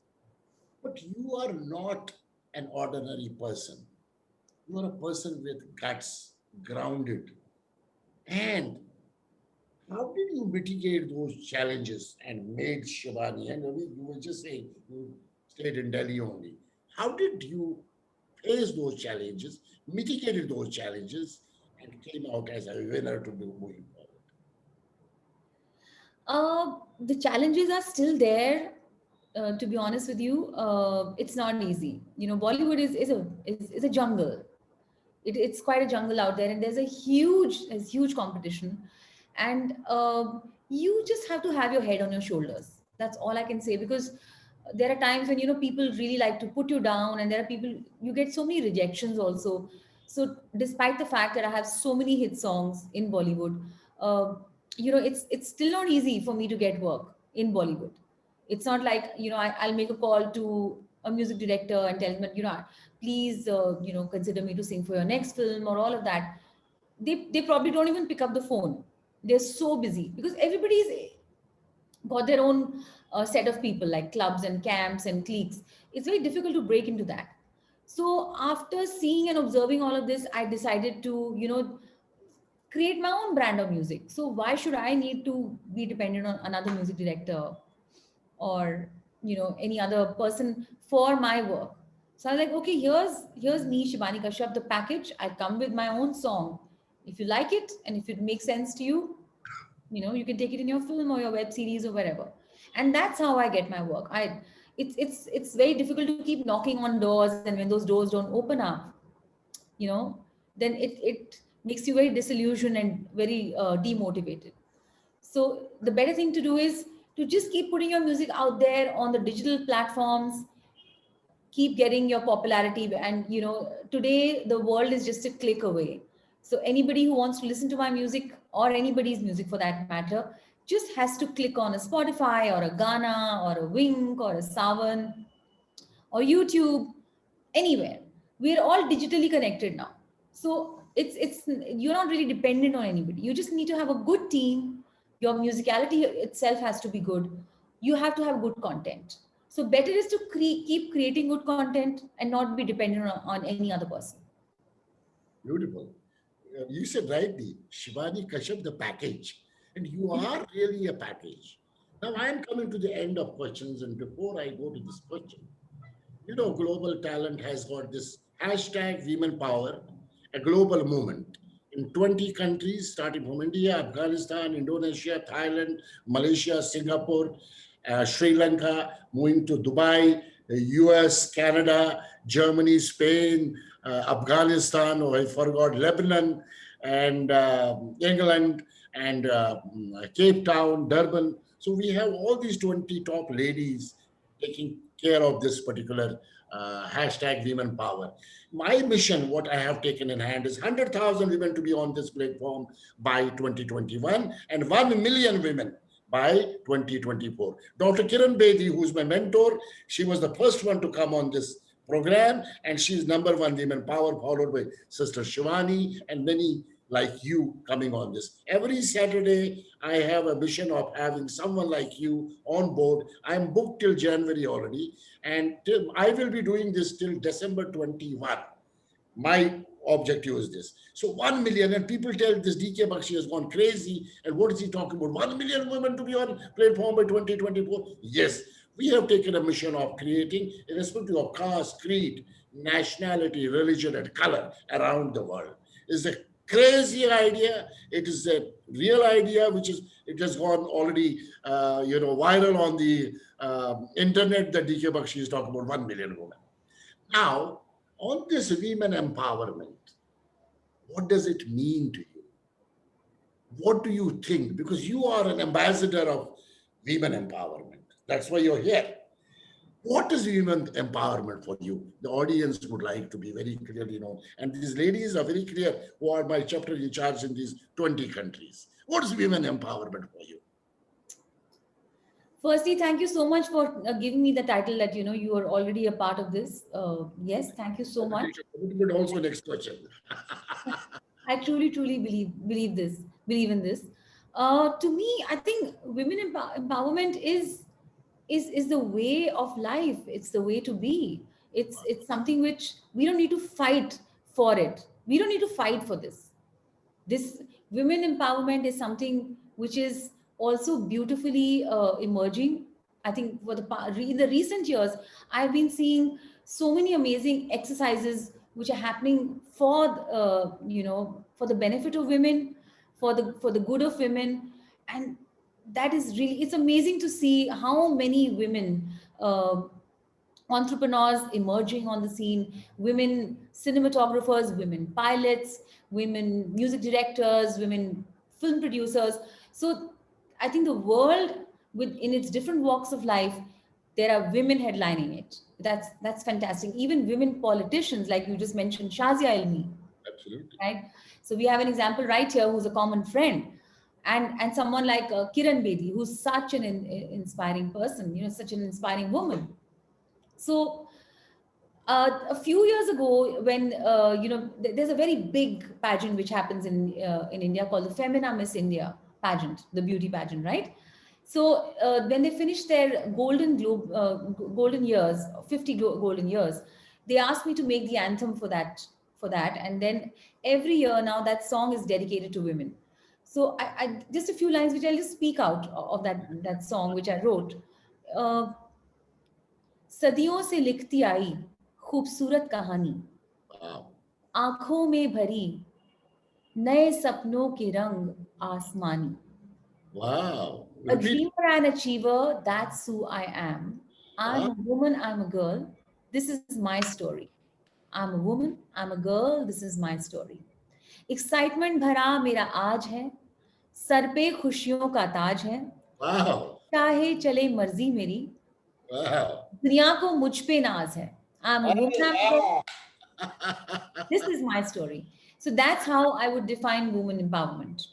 [SPEAKER 1] But you are not an ordinary person. You are a person with guts, grounded. And how did you mitigate those challenges and made Shivani? And Ravi, you were just saying you stayed in Delhi only. How did you face those challenges, mitigated those challenges, and came out as a winner to be moving forward?
[SPEAKER 2] The challenges are still there. To be honest with you, it's not easy. Bollywood is a jungle. It's quite a jungle out there, and there's huge competition, and you just have to have your head on your shoulders. That's all I can say, because there are times when people really like to put you down, and there are people, you get so many rejections also. So despite the fact that I have so many hit songs in Bollywood, uh, it's still not easy for me to get work in Bollywood. It's not like I'll make a call to a music director and tell him, please consider me to sing for your next film or all of that. They probably don't even pick up the phone. They're so busy because everybody's got their own set of people, like clubs and camps and cliques. It's very difficult to break into that. So after seeing and observing all of this, I decided to create my own brand of music. So why should I need to be dependent on another music director or any other person for my work? So I was like, okay, here's me, Shibani Kashyap, the package. I come with my own song. If you like it and if it makes sense to you, you can take it in your film or your web series or wherever. And that's how I get my work. It's very difficult to keep knocking on doors, and when those doors don't open up, you know then it makes you very disillusioned and very demotivated. So the better thing to do is to just keep putting your music out there on the digital platforms, keep getting your popularity. And today the world is just a click away. So anybody who wants to listen to my music, or anybody's music for that matter, just has to click on a Spotify or a Ghana or a Wink or a Savan or YouTube, anywhere. We're all digitally connected now. So it's you're not really dependent on anybody. You just need to have a good team. Your musicality itself has to be good. You have to have good content. So better is to keep creating good content and not be dependent on any other person.
[SPEAKER 1] Beautiful. You said rightly, Shivani Kashyap, the package. And you are really a package. Now I am coming to the end of questions. And before I go to this question, global talent has got this hashtag women power, a global movement in 20 countries, starting from India, Afghanistan, Indonesia, Thailand, Malaysia, Singapore, Sri Lanka, moving to Dubai, the US, Canada, Germany, Spain, Afghanistan, or I forgot, Lebanon, and England, and Cape Town, Durban. So we have all these 20 top ladies taking care of this particular hashtag women power. My mission, what I have taken in hand, is 100,000 women to be on this platform by 2021 and 1 million women by 2024. Dr. Kiran Bedi, who's my mentor, she was the first one to come on this program, and she's number one women power, followed by Sister Shivani and many like you coming on this. Every Saturday, I have a mission of having someone like you on board. I'm booked till January already, and I will be doing this till December 21. My objective is this. So 1 million, and people tell this DK Bakshi has gone crazy. And what is he talking about? 1 million women to be on platform by 2024? Yes, we have taken a mission of creating, irrespective of caste, creed, nationality, religion, and color around the world. It's a crazy idea. It is a real idea, which is, it has gone already, viral on the internet, that DK Bakshi is talking about 1 million women. Now, on this women empowerment, what does it mean to you? What do you think? Because you are an ambassador of women empowerment. That's why you're here. What is women empowerment for you? The audience would like to be very clearly known. And these ladies are very clear who are my chapter in charge in these 20 countries. What is women empowerment for you?
[SPEAKER 2] Firstly, thank you so much for giving me the title that you are already a part of this. Yes, thank you so
[SPEAKER 1] Let me
[SPEAKER 2] much.
[SPEAKER 1] take a commitment also next question.
[SPEAKER 2] I truly, truly believe in this. To me, I think women empowerment is the way of life. It's the way to be. It's something which we don't need to fight for it. We don't need to fight for this. This women empowerment is something which is also beautifully emerging. I think for in the recent years, I've been seeing so many amazing exercises which are happening for for the benefit of women, for the good of women. And that is really, it's amazing to see how many women, entrepreneurs emerging on the scene, women cinematographers, women pilots, women music directors, women film producers. So I think the world, with in its different walks of life, there are women headlining it. That's fantastic. Even women politicians, like you just mentioned, Shazia Ilmi,
[SPEAKER 1] Absolutely.
[SPEAKER 2] right? So we have an example right here who's a common friend. And someone like Kiran Bedi, who's such an inspiring person, such an inspiring woman. So a few years ago, when there's a very big pageant which happens in India called the Femina Miss India pageant, the beauty pageant, right? So when they finished their golden years, 50 golden years, they asked me to make the anthem for that, and then every year now that song is dedicated to women. So I just a few lines which I'll just speak out of that song which I wrote. Uh, सदियों से लिखती आई खूबसूरत कहानी,
[SPEAKER 1] Wow.
[SPEAKER 2] आंखों में भरी नए सपनों के रंग आसमानी.
[SPEAKER 1] Wow.
[SPEAKER 2] A
[SPEAKER 1] Repeat.
[SPEAKER 2] dreamer and achiever, that's who I am. I'm
[SPEAKER 1] Wow.
[SPEAKER 2] a woman, I'm a girl, this is my story. I'm a woman, I'm a girl, this is my story. Excitement भरा मेरा आज है, sir पे खुशियों का ताज है,
[SPEAKER 1] Wow.
[SPEAKER 2] चाहे चले मर्जी मेरी,
[SPEAKER 1] Wow.
[SPEAKER 2] दुनिया को मुझ पे नाज है. I'm a woman, I'm a girl.
[SPEAKER 1] Wow.
[SPEAKER 2] This is my story. So that's how I would define woman empowerment.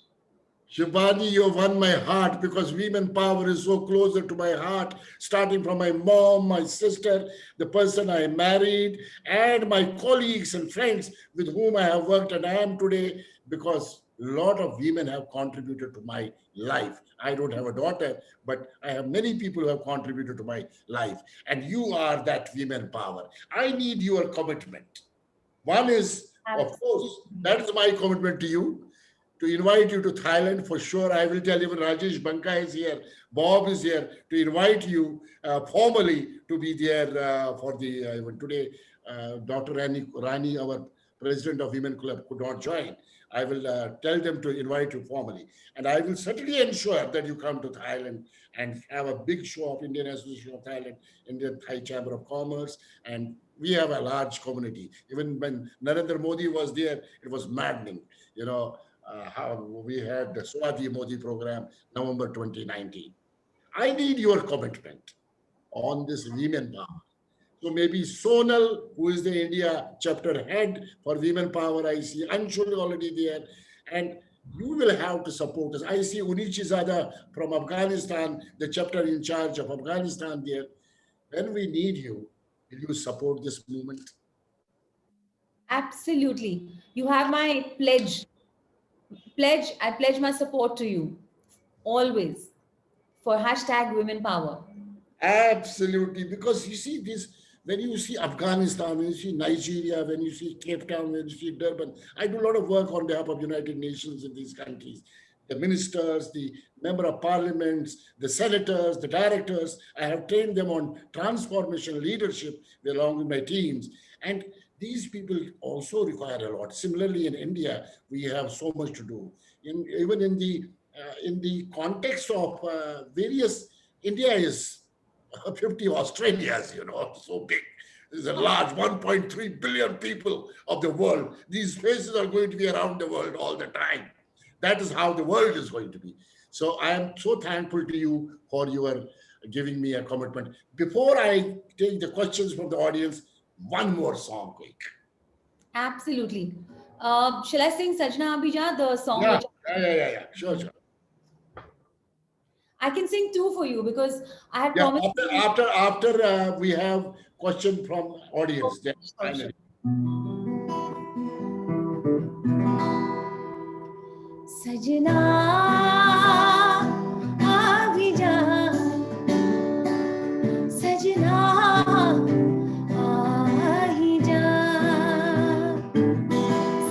[SPEAKER 1] Shibani, you won my heart because women power is so closer to my heart, starting from my mom, my sister, the person I married, and my colleagues and friends with whom I have worked and I am today, because a lot of women have contributed to my life. I don't have a daughter, but I have many people who have contributed to my life. And you are that women power. I need your commitment. One is, of course,
[SPEAKER 2] Absolutely.
[SPEAKER 1] that is my commitment to you, to invite you to Thailand for sure. I will tell even Rajesh Banka is here, Bob is here to invite you formally to be there for the even today. Dr. Rani, our president of Women Club, could not join. I will tell them to invite you formally, and I will certainly ensure that you come to Thailand and have a big show of Indian Association of Thailand, Indian Thai Chamber of Commerce, and we have a large community. Even when Narendra Modi was there, it was maddening. You know, how we had the Swati Modi program, November 2019. I need your commitment on this women power. So maybe Sonal, who is the India chapter head for women power, I see Anshul already there, and you will have to support us. I see Unichizada from Afghanistan, the chapter in charge of Afghanistan there. When we need you, will you support this movement?
[SPEAKER 2] Absolutely. You have my I pledge my support to you always for hashtag women power.
[SPEAKER 1] Absolutely, because you see this when you see Afghanistan, when you see Nigeria, when you see Cape Town, when you see Durban. I do a lot of work on behalf of United Nations in these countries. The ministers, the member of parliaments, the senators, the directors. I have trained them on transformation leadership along with my teams, and these people also require a lot. Similarly, in India, we have so much to do. Even in the context of various, India is 50 Australias, so big. There's a large 1.3 billion people of the world. These faces are going to be around the world all the time. That is how the world is going to be. So I am so thankful to you for your giving me a commitment. Before I take the questions from the audience, one more song, quick.
[SPEAKER 2] Absolutely. Shall I sing Sajna Abhija, the song
[SPEAKER 1] Yeah,
[SPEAKER 2] which
[SPEAKER 1] yeah. Sure.
[SPEAKER 2] I can sing two for you because I had
[SPEAKER 1] Yeah,
[SPEAKER 2] promised.
[SPEAKER 1] after we have question from audience. Then
[SPEAKER 2] Sure, sure.
[SPEAKER 1] finally.
[SPEAKER 2] Sajna Abhija, Sajna Abhija,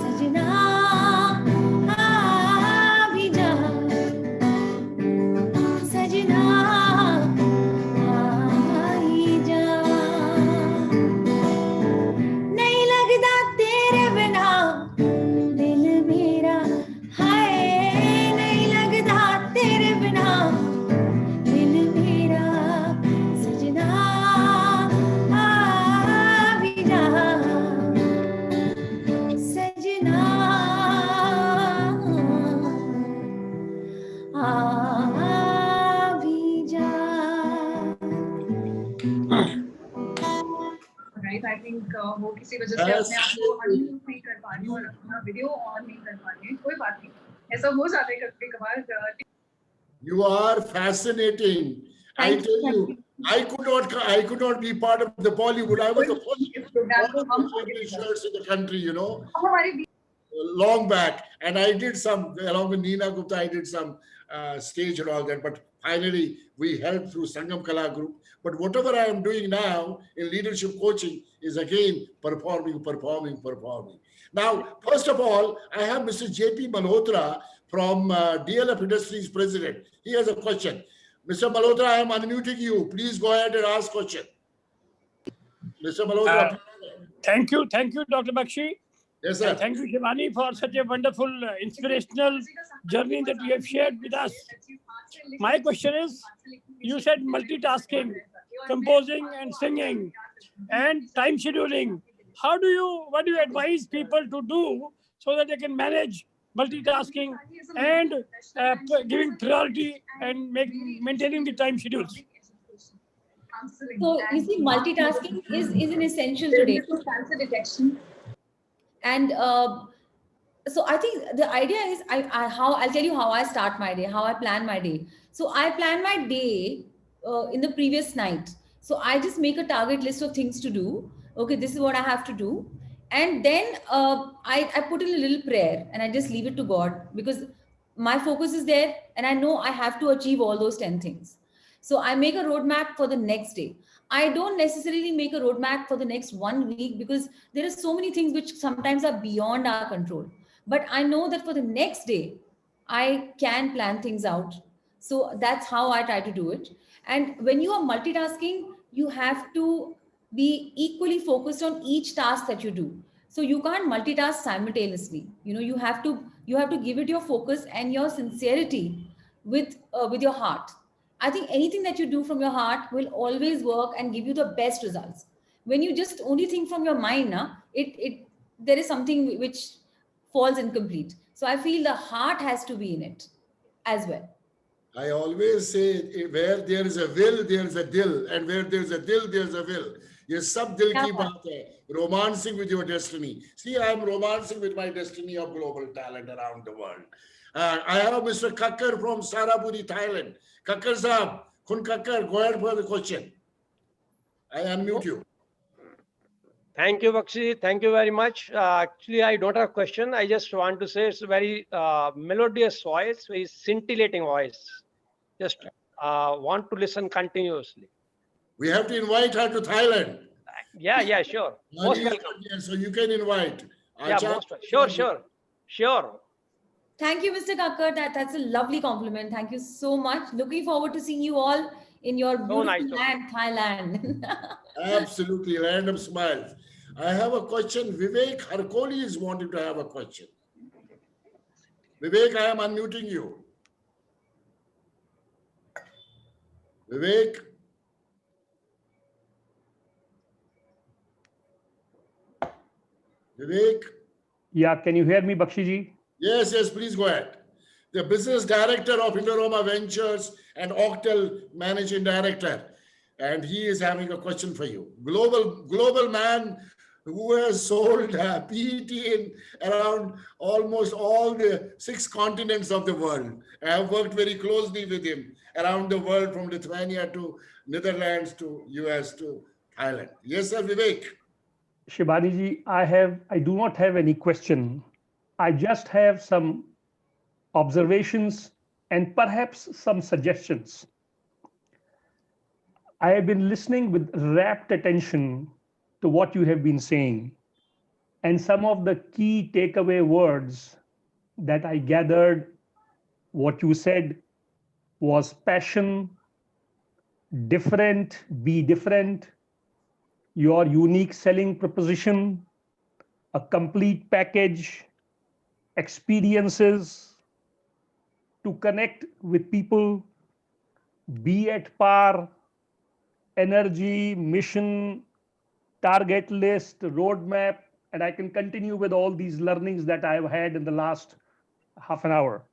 [SPEAKER 2] Sajna Abhija, Sajna Abhija. नहीं लगता तेरे बिना दिल मेरा, हाय नहीं लगता तेरे बिना दिल मेरा, सजना भी जा, सजना भी जा.
[SPEAKER 3] राइट आई थिंक वो किसी वजह से अपने आप को अनम्यूट नहीं कर पा रही और अपना वीडियो ऑन नहीं कर पा रही है. कोई बात नहीं, ऐसा हो जाता है कभी कभार.
[SPEAKER 1] You are fascinating. I tell you, I could not be part of the Bollywood. I was the first shirts in the country, you know, long back. And I did some, along with Neena Gupta, I did some stage and all that. But finally, we helped through Sangam Kala Group. But whatever I am doing now in leadership coaching is again performing. Now, first of all, I have Mr. J.P. Malhotra from DLF Industries President. He has a question. Mr. Malhotra, I am unmuting you. Please go ahead and ask question. Mr. Malhotra.
[SPEAKER 4] Thank you, Dr. Bakshi.
[SPEAKER 1] Yes, sir.
[SPEAKER 4] And thank you, Shibani, for such a wonderful, inspirational journey that you have shared with us. My question is, you said multitasking, composing and singing, and time scheduling. What do you advise people to do so that they can manage multitasking and giving priority and maintaining the time schedules?
[SPEAKER 2] So you see, multitasking is an essential today.
[SPEAKER 3] Cancer detection.
[SPEAKER 2] And so I think the idea is I'll tell you how I start my day, how I plan my day. So I plan my day in the previous night. So I just make a target list of things to do. Okay, this is what I have to do. And then I put in a little prayer and I just leave it to God because my focus is there and I know I have to achieve all those 10 things. So I make a roadmap for the next day. I don't necessarily make a roadmap for the next 1 week because there are so many things which sometimes are beyond our control. But I know that for the next day, I can plan things out. So that's how I try to do it. And when you are multitasking, you have to be equally focused on each task that you do. So you can't multitask simultaneously. You know, you have to give it your focus and your sincerity with your heart. I think anything that you do from your heart will always work and give you the best results. When you just only think from your mind, there is something which falls incomplete. So I feel the heart has to be in it as well.
[SPEAKER 1] I always say, where there is a will, there is a dil, and where there is a dil, there is a will. ये सब दिल की बात है. Romancing with your destiny. See, I am romancing with my destiny of global talent around the world. I have Mr. Kakkar from Saraburi, Thailand. Kakkar Saab, Khun Kakkar, go ahead for the question. I unmute you.
[SPEAKER 5] Thank you, Bakshi. Thank you very much. Actually, I don't have a question. I just want to say it's a very melodious voice, very scintillating voice. Just want to listen continuously.
[SPEAKER 1] We have to invite her to Thailand.
[SPEAKER 5] Yeah, sure. Most welcome.
[SPEAKER 1] So you can invite.
[SPEAKER 5] Yeah, sure.
[SPEAKER 2] Thank you, Mr. Kakkar. That's a lovely compliment. Thank you so much. Looking forward to seeing you all in your beautiful land, Thailand.
[SPEAKER 1] Absolutely, random smiles. I have a question. Vivek Harkoli is wanting to have a question. Vivek, I am unmuting you. Vivek. Vivek.
[SPEAKER 4] Yeah, can you hear me, Bakshi ji?
[SPEAKER 1] Yes, please go ahead. the business director of Indorama Ventures and Octal managing director. And he is having a question for you. Global man who has sold PET in around almost all the 6 continents of the world. I have worked very closely with him around the world, from Lithuania to Netherlands to US to Thailand. Yes, sir, Vivek.
[SPEAKER 6] Shibani ji, I do not have any question. I just have some observations and perhaps some suggestions. I have been listening with rapt attention to what you have been saying. And some of the key takeaway words that I gathered, what you said was passion, different, be different, your unique selling proposition, a complete package, experiences, to connect with people, be at par, energy, mission, target list, roadmap, and I can continue with all these learnings that I've had in the last half an hour.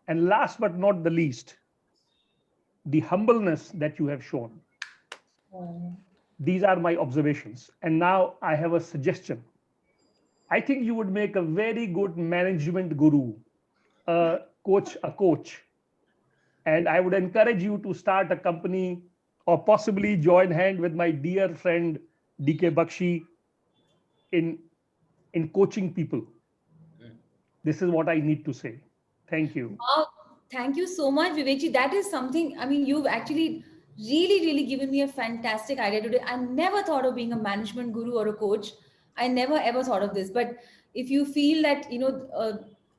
[SPEAKER 6] And last but not the least, the humbleness that you have shown. These are my observations. And now I have a suggestion. I think you would make a very good management guru, a coach. And I would encourage you to start a company or possibly join hand with my dear friend DK Bakshi in coaching people. This is what I need to say. Thank you.
[SPEAKER 2] Thank you so much, Vivekji. That is something, I mean, you've actually really given me a fantastic idea today. I never thought of being a management guru or a coach. I never ever thought of this. But if you feel that,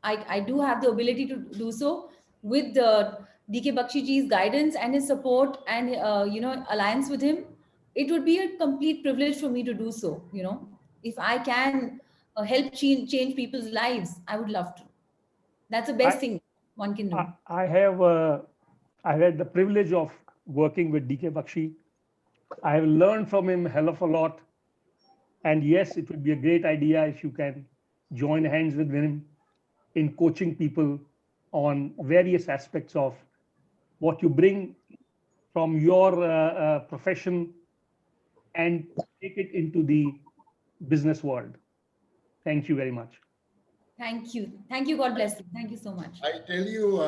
[SPEAKER 2] I do have the ability to do so with DK Bakshiji's guidance and his support and, alliance with him, it would be a complete privilege for me to do so. If I can help change people's lives, I would love to. That's the best thing one can do.
[SPEAKER 6] I had the privilege of working with DK Bakshi. I have learned from him a hell of a lot. And yes, it would be a great idea if you can join hands with him in coaching people on various aspects of what you bring from your profession and take it into the business world. Thank you very much.
[SPEAKER 2] Thank you. Thank you. God bless you. Thank you so much.
[SPEAKER 1] I tell you,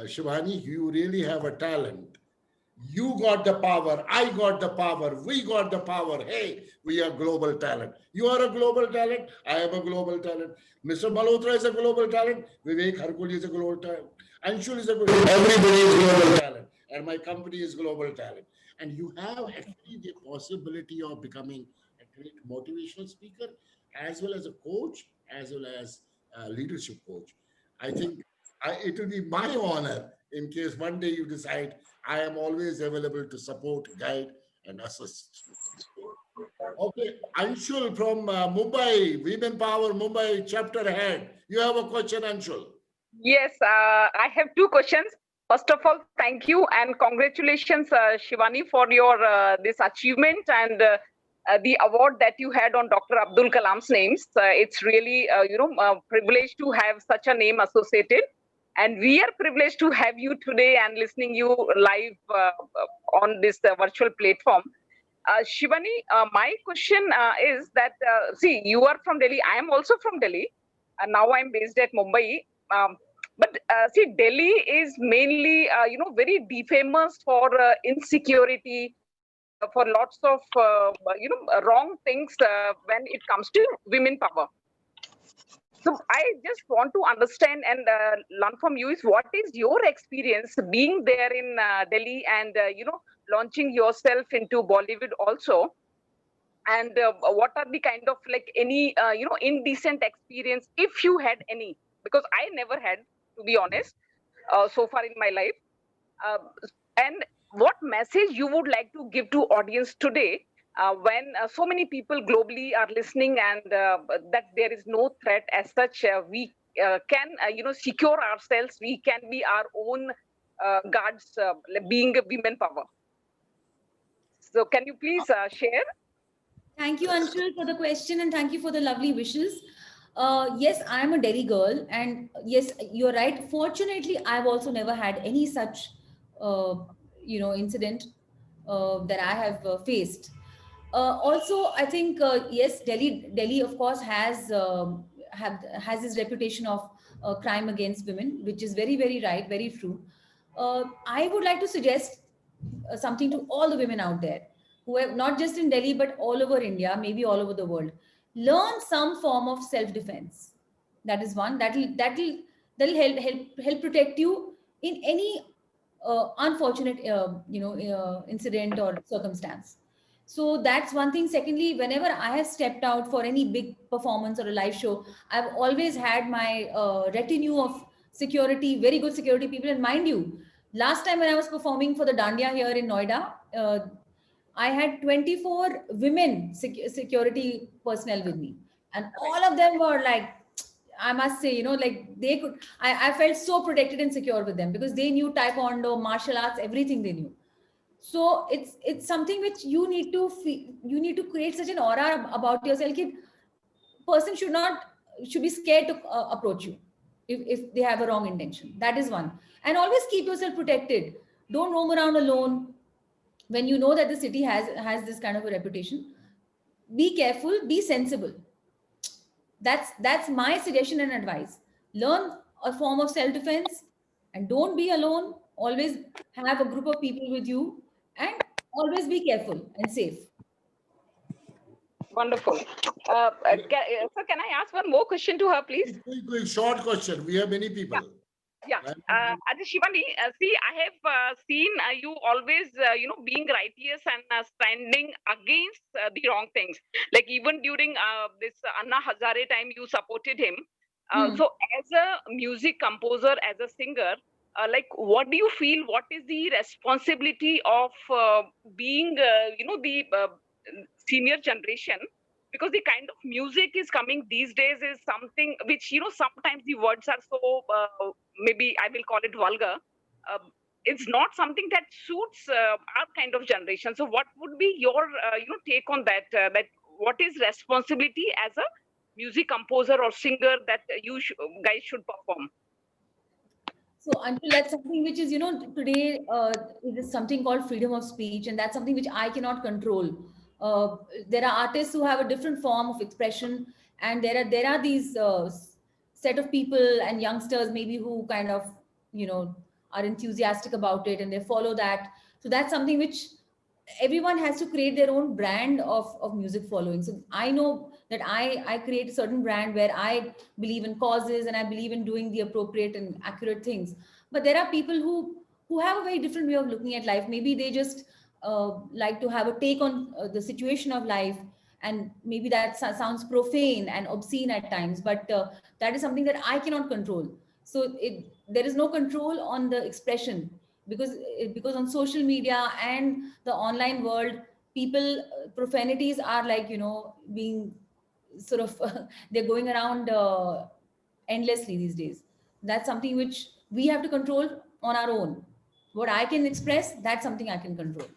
[SPEAKER 1] Shibani, you really have a talent. You got the power. I got the power. We got the power. Hey, we are global talent. You are a global talent. I am a global talent. Mr. Malhotra is a global talent. Vivek Harkuli is a global talent. Anshul is a global talent. Everybody is global talent. And my company is global talent. And you have actually the possibility of becoming a great motivational speaker, as well as a coach, as well as a leadership coach. I think it will be my honor in case one day you decide. I am always available to support, guide, and assist. Okay, Anshul from Mumbai, Women Power Mumbai chapter head. You have a question, Anshul?
[SPEAKER 7] Yes, I have 2 questions. First of all, thank you and congratulations, Shibani, for your this achievement and the award that you had on Dr. Abdul Kalam's names. It's really, a privilege to have such a name associated. And we are privileged to have you today and listening you live on this virtual platform. Shibani, my question is that, see, you are from Delhi. I am also from Delhi. And now I'm based at Mumbai. But see, Delhi is mainly, very defamous for insecurity, for lots of, wrong things when it comes to women power. So I just want to understand and learn from you is what is your experience being there in Delhi and, launching yourself into Bollywood also. And what are the kind of like any, indecent experience, if you had any, because I never had, to be honest, so far in my life. And what message you would like to give to audience today when so many people globally are listening and that there is no threat as such, we can, secure ourselves, we can be our own guards, being a women power. So can you please share?
[SPEAKER 2] Thank you, Anshul, for the question and thank you for the lovely wishes. Yes, I'm a Delhi girl, and yes, you're right. Fortunately, I've also never had any such, uh, incident that I have faced. Also, I think yes, Delhi, of course, has this reputation of crime against women, which is very, very right, very true. I would like to suggest something to all the women out there who have not just in Delhi but all over India, maybe all over the world. Learn some form of self-defense. That is one that'll help protect you in any unfortunate incident or circumstance. So that's one thing. Secondly, whenever I have stepped out for any big performance or a live show, I've always had my retinue of security, very good security people. And mind you, last time when I was performing for the Dandiya here in Noida, I had 24 women security personnel with me, and all of them were like, I must say, like they could. I felt so protected and secure with them because they knew taekwondo, martial arts, everything they knew. So it's something which you need to create such an aura about yourself. That person should be scared to approach you if they have a wrong intention. That is one. And always keep yourself protected. Don't roam around alone when you know that the city has this kind of a reputation. Be careful, be sensible. That's my suggestion and advice. Learn a form of self defense, and don't be alone. Always have a group of people with you, and always be careful and safe.
[SPEAKER 7] Wonderful. So can I ask one more question to her, please?
[SPEAKER 1] Quick, short question. We have many people.
[SPEAKER 7] Yeah. Shibani, see, I have seen you always, being righteous and standing against the wrong things. Like even during this Anna Hazare time, you supported him. So as a music composer, as a singer, like what do you feel? What is the responsibility of being, the senior generation? Because the kind of music is coming these days is something which, sometimes the words are so, maybe I will call it vulgar. It's not something that suits our kind of generation. So what would be your, take on that? That what is responsibility as a music composer or singer that you guys should perform?
[SPEAKER 2] So until that's something which is, today it is something called freedom of speech, and that's something which I cannot control. There are artists who have a different form of expression, and there are these set of people and youngsters maybe who kind of, are enthusiastic about it and they follow that. So that's something which everyone has to create their own brand of music following. So I know that I create a certain brand where I believe in causes and I believe in doing the appropriate and accurate things. But there are people who have a very different way of looking at life. Maybe they just like to have a take on the situation of life, and maybe that sounds profane and obscene at times, but that is something that I cannot control. So there is no control on the expression, because on social media and the online world, people profanities are like, being sort of they're going around endlessly these days. That's something which we have to control on our own. What I can express, that's something I can control.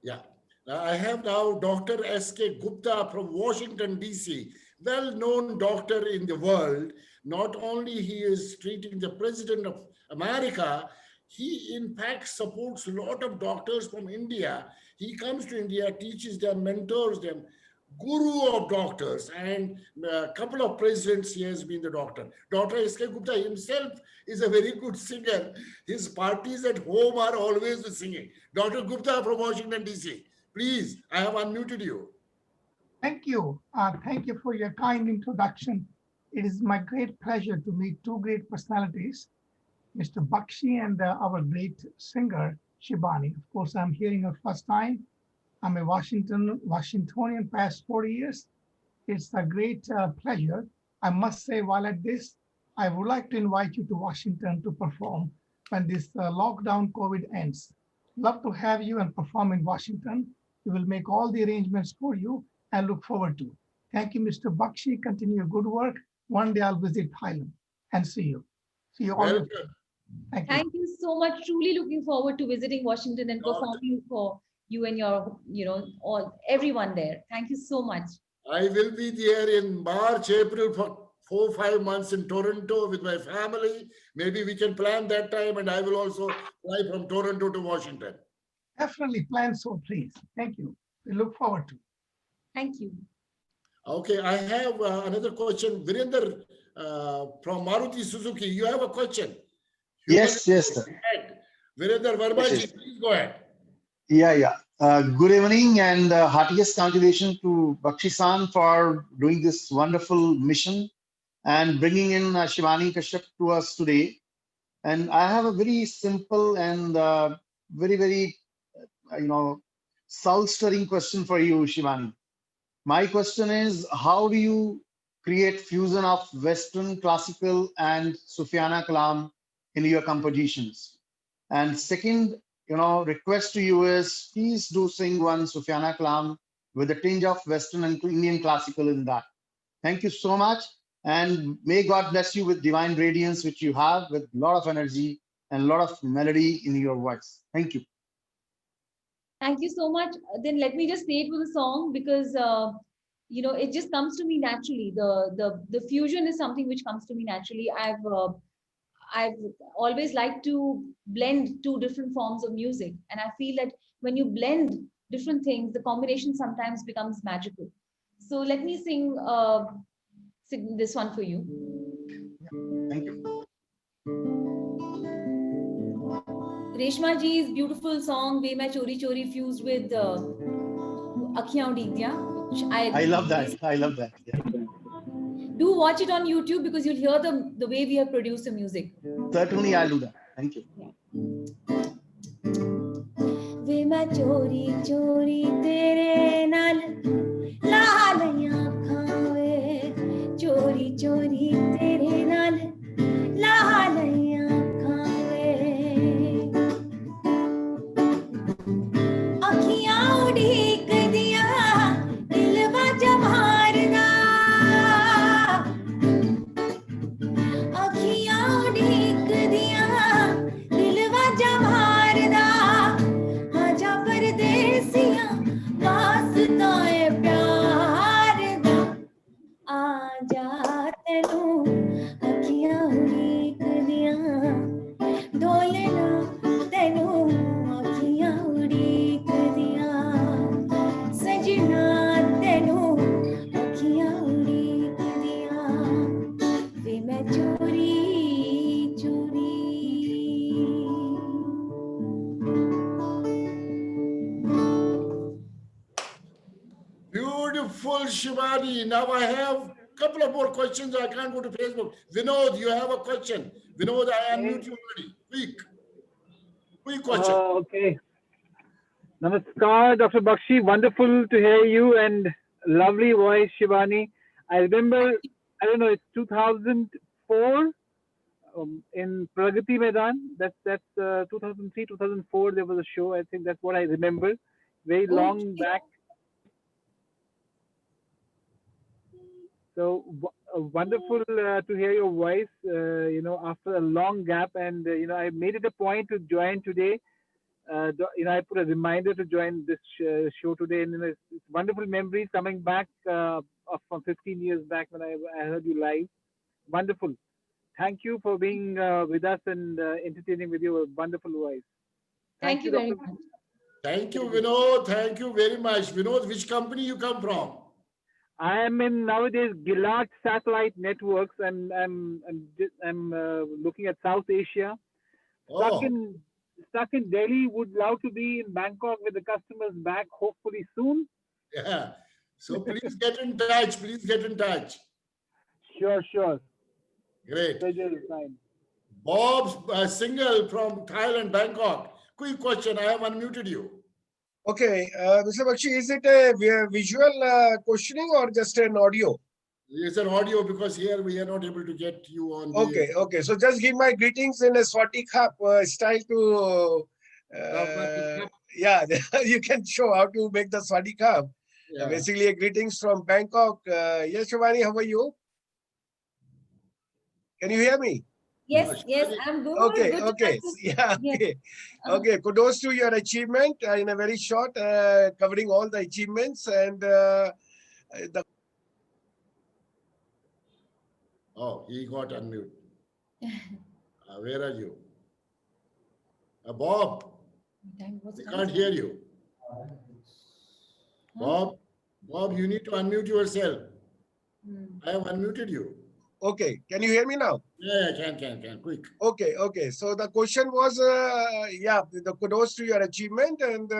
[SPEAKER 1] Yeah. I have now Dr. S.K. Gupta from Washington, D.C., well-known doctor in the world. Not only he is treating the President of America, he in fact supports a lot of doctors from India. He comes to India, teaches them, mentors them, guru of doctors, and a couple of presidents he has been the doctor. Dr. S.K. Gupta himself is a very good singer. His parties at home are always with singing. Dr. Gupta from Washington, D.C., please, I have unmuted you.
[SPEAKER 8] Thank you. Thank you for your kind introduction. It is my great pleasure to meet two great personalities, Mr. Bakshi and our great singer, Shibani. Of course, I'm hearing her first time. I'm a Washingtonian past 40 years. It's a great pleasure. I must say, while at this, I would like to invite you to Washington to perform when this lockdown COVID ends. Love to have you and perform in Washington. We will make all the arrangements for you and look forward to. Thank you, Mr. Bakshi. Continue your good work. One day I'll visit Thailand and see you. See you all.
[SPEAKER 1] Welcome.
[SPEAKER 2] Thank you so much. Truly looking forward to visiting Washington and performing for you and your, all everyone there. Thank you so much.
[SPEAKER 1] I will be there in March, April for 4-5 months in Toronto with my family. Maybe we can plan that time, and I will also fly from Toronto to Washington.
[SPEAKER 8] Definitely plan so, please. Thank you. We look forward to it.
[SPEAKER 2] Thank you.
[SPEAKER 1] Okay, I have another question. Virender from Maruti Suzuki, you have a question.
[SPEAKER 9] Yes, yes, sir.
[SPEAKER 1] Virender Verma ji,
[SPEAKER 9] Yes.
[SPEAKER 1] please go ahead.
[SPEAKER 9] Yeah. Good evening and heartiest congratulations to Bakshi-san for doing this wonderful mission and bringing in Shibani Kashyap to us today. And I have a very simple and very, soul-stirring question for you, Shibani. My question is, how do you create fusion of Western classical and Sufyana Kalam in your compositions? And second, request to you is please do sing one Sufyana Kalam with a tinge of Western and Indian classical in that. Thank you so much. And may God bless you with divine radiance, which you have with a lot of energy and a lot of melody in your voice. Thank you.
[SPEAKER 2] Thank you so much. Then let me just say it with a song because it just comes to me naturally. The fusion is something which comes to me naturally. I've always liked to blend two different forms of music, and I feel that when you blend different things, the combination sometimes becomes magical. So let me sing this one for you.
[SPEAKER 9] Thank you.
[SPEAKER 2] Reshma ji's beautiful song "Ve Main Chori Chori" fused with Akhiyan Udigiyan.
[SPEAKER 9] I love that. I love that. Yeah.
[SPEAKER 2] Do watch it on YouTube because you'll hear the way we have produced the music.
[SPEAKER 9] Certainly, I'll do that. Thank you.
[SPEAKER 2] वे मैं चोरी चोरी तेरे नाल लालियां खावे चोरी चोरी तेरे नाल लालियां खावे अखियां उड़ीक दिया दिल बाजा मारना अखियां उड़ीक दिया दिल बाजा मारना आजा परदेसिया वास्ता है प्यार दा आजा तेनू अखियां उड़ीक दिया डोलना तेनू अखियां उड़ीक दिया सजना तेनू अखियां उड़ीक दिया वे मैं चोरी चोरी
[SPEAKER 1] Beautiful, Shivani. Now I have a couple of more questions. I can't go to Facebook. Vinod, you have a question. Vinod, I unmute you already. Quick question.
[SPEAKER 10] Okay. Namaskar, Dr. Bakshi. Wonderful to hear you and lovely voice, Shibani. I remember, I don't know, it's 2004 in Pragati Maidan. That's 2003, 2004. There was a show. I think that's what I remember. Very long back. So wonderful to hear your voice, after a long gap. And, I made it a point to join today. I put a reminder to join this show today. And it's wonderful memories coming back from 15 years back when I heard you live. Wonderful. Thank you for being with us and entertaining with your wonderful voice.
[SPEAKER 2] Thank you very much.
[SPEAKER 1] Thank you, Vinod. Thank you very much. Vinod, which company you come from?
[SPEAKER 10] I am in nowadays Gillard Satellite Networks, and I'm looking at South Asia. Stuck in Delhi. Would love to be in Bangkok with the customers back, hopefully soon.
[SPEAKER 1] Yeah. So please get in touch. Please get in touch.
[SPEAKER 10] Sure.
[SPEAKER 1] Great.
[SPEAKER 10] Pleasure is mine.
[SPEAKER 1] Bob Single from Thailand, Bangkok. Quick question. I have unmuted you.
[SPEAKER 11] Okay, Mr. Bakshi, is it a visual questioning or just an audio?
[SPEAKER 1] It's an audio because here we are not able to get you on.
[SPEAKER 11] Okay. So just give my greetings in a Swati Khap style to. Yeah, you can show how to make the Swati Khap.
[SPEAKER 1] Yeah.
[SPEAKER 11] Basically, a greetings from Bangkok. Yes, Shivani, how are you? Can you hear me?
[SPEAKER 2] Yes, I'm good.
[SPEAKER 11] Okay,
[SPEAKER 2] Good
[SPEAKER 11] okay. Yeah, okay. Okay, kudos to your achievement in a very short, covering all the achievements and the
[SPEAKER 1] Oh, he got unmute. Where are you? Bob, we can't hear you. Bob, you need to unmute yourself. I have unmuted you.
[SPEAKER 11] Okay, can you hear me now?
[SPEAKER 1] Yeah, can, quick.
[SPEAKER 11] Okay. So the question was, the kudos to your achievement, and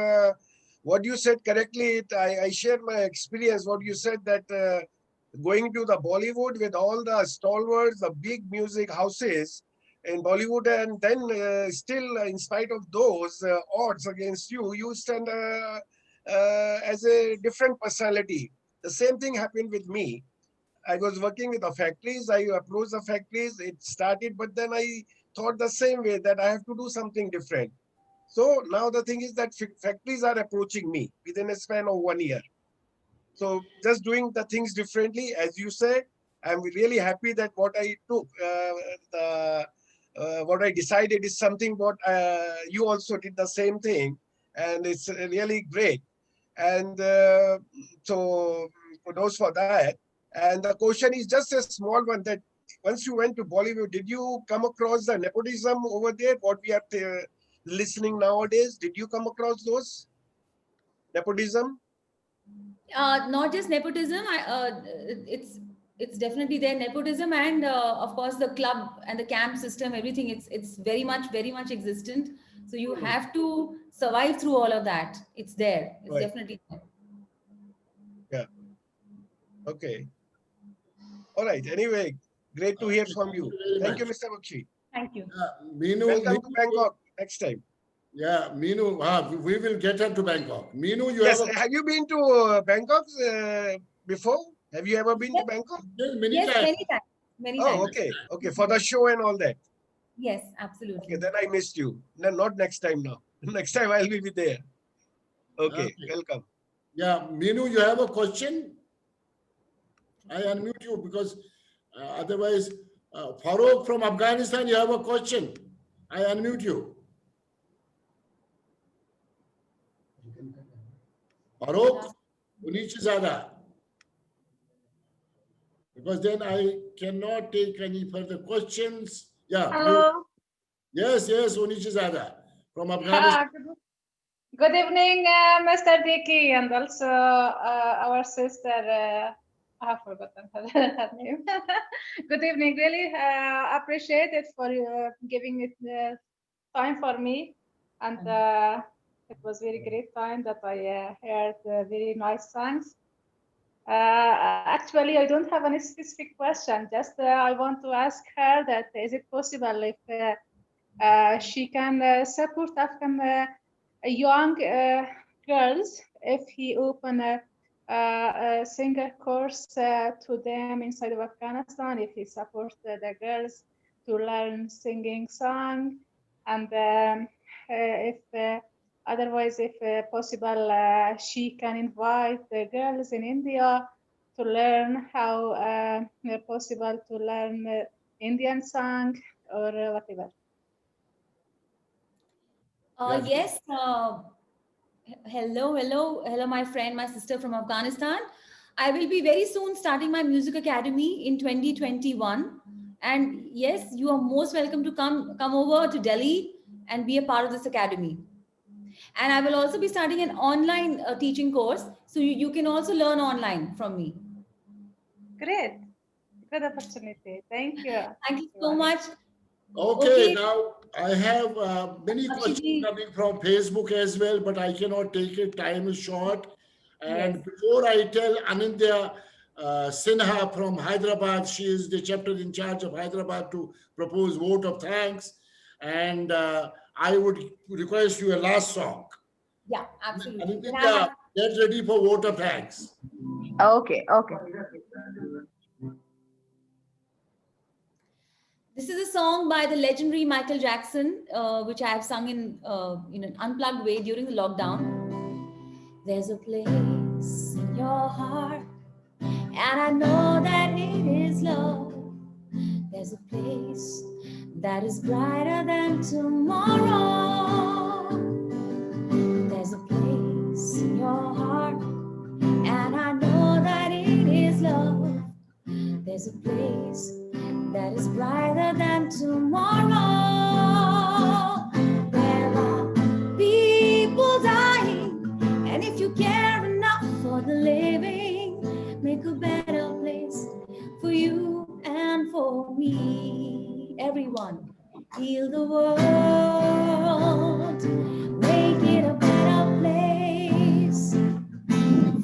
[SPEAKER 11] what you said correctly. I share my experience. What you said that going to the Bollywood with all the stalwarts, the big music houses in Bollywood, and then still, in spite of those odds against you, you stand as a different personality. The same thing happened with me. I was working with the factories. I approached the factories. It started, but then I thought the same way that I have to do something different. So now the thing is that factories are approaching me within a span of 1 year. So just doing the things differently, as you said, I'm really happy that what I took, what I decided is something what you also did the same thing. And it's really great. And so kudos for that. And the question is just a small one, that once you went to Bollywood, did you come across the nepotism over there? What we are listening nowadays, did you come across those? Nepotism?
[SPEAKER 2] Not just nepotism. It's definitely there, nepotism, and of course the club and the camp system. Everything. It's very much existent. So you have to survive through all of that. It's there. It's
[SPEAKER 11] Right.
[SPEAKER 2] definitely there.
[SPEAKER 11] Yeah. Okay. All right. Anyway, great to hear from you. Thank you, Mr. Bakshi.
[SPEAKER 2] Thank you.
[SPEAKER 11] Welcome to Bangkok next time.
[SPEAKER 1] Yeah, Meenu, we will get her to Bangkok. Meenu, you
[SPEAKER 11] Yes,
[SPEAKER 1] have
[SPEAKER 11] have you been to Bangkok before? Have you ever been to Bangkok?
[SPEAKER 1] many times.
[SPEAKER 2] Many times. Many times.
[SPEAKER 11] Oh, okay. For the show and all that.
[SPEAKER 2] Yes, absolutely.
[SPEAKER 11] Okay, then I missed you. No, not next time now. Next time I'll be there. Okay, welcome.
[SPEAKER 1] Yeah, Meenu, you have a question? I unmute you because otherwise, Farooq from Afghanistan, you have a question. I unmute you. Farooq, Unichizada. Because then I cannot take any further questions. Yeah.
[SPEAKER 12] Hello.
[SPEAKER 1] Yes, Unichizada from Afghanistan.
[SPEAKER 12] Good evening, Mr. Dicky, and also our sister. I have forgotten her name. Good evening. Really appreciate it for giving it time for me, and it was very great time that I heard very nice songs. Actually, I don't have any specific question. Just I want to ask her that is it possible if she can support Afghan young girls if he open a singer course to them inside of Afghanistan, if he supports the girls to learn singing song, and if otherwise, if possible, she can invite the girls in India to learn how possible to learn Indian song or whatever.
[SPEAKER 2] Yes. Hello, my friend, my sister from Afghanistan. I will be very soon starting my music academy in 2021. And yes, you are most welcome to come over to Delhi and be a part of this academy. And I will also be starting an online teaching course. So you can also learn online from me.
[SPEAKER 12] Great. Good opportunity. Thank you.
[SPEAKER 2] Thank you so much.
[SPEAKER 1] Okay, now I have many questions coming from Facebook as well, but I cannot take it. Time is short. And before I tell Anindya Sinha from Hyderabad, she is the chapter in charge of Hyderabad, to propose vote of thanks. And I would request you a last song.
[SPEAKER 2] Yeah, absolutely.
[SPEAKER 1] Anindya, get ready for vote of thanks.
[SPEAKER 7] Okay.
[SPEAKER 2] This is a song by the legendary Michael Jackson, which I have sung in an unplugged way during the lockdown. There's a place in your heart, and I know that it is love. There's a place that is brighter than tomorrow. There's a place in your heart, and I know that it is love. There's a place that is brighter than tomorrow. There are people dying, and if you care enough for the living, make a better place for you and for me. Everyone, heal the world, make it a better place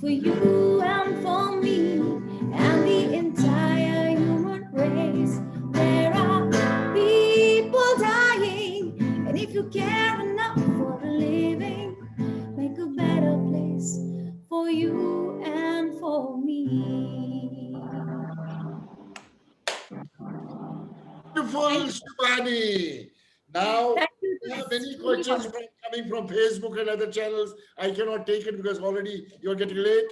[SPEAKER 2] for you and for me and the entire human race. There are people dying, and if you care enough for the living, make a better place for you and for me.
[SPEAKER 1] Beautiful, Shibani. Now,
[SPEAKER 2] Thank you.
[SPEAKER 1] we have many questions coming from Facebook and other channels. I cannot take it because already you're getting late.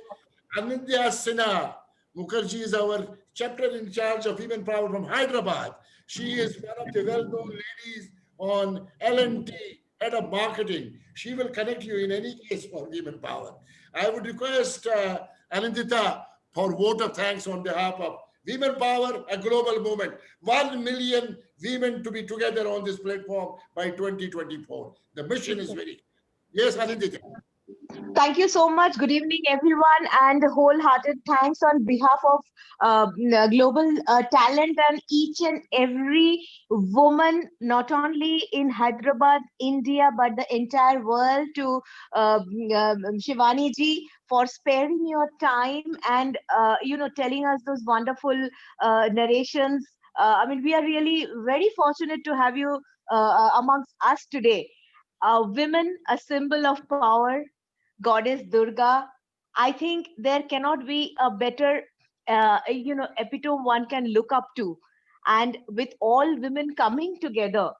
[SPEAKER 1] Anindya Sinha Mukherjee is our chapter in charge of Women Power from Hyderabad. She is one of the well-known ladies on L&T, head of marketing. She will connect you in any case for Women Power. I would request Anindita for vote of thanks on behalf of Women Power, a global movement. 1 million women to be together on this platform by 2024. The mission is very clear. Yes, Anindita.
[SPEAKER 13] Thank you so much. Good evening, everyone, and wholehearted thanks on behalf of global talent and each and every woman, not only in Hyderabad, India, but the entire world, to Shivani ji for sparing your time and telling us those wonderful narrations. I mean, we are really very fortunate to have you amongst us today. Women, a symbol of power, Goddess Durga. I think there cannot be a better, epitome one can look up to. And with all women coming together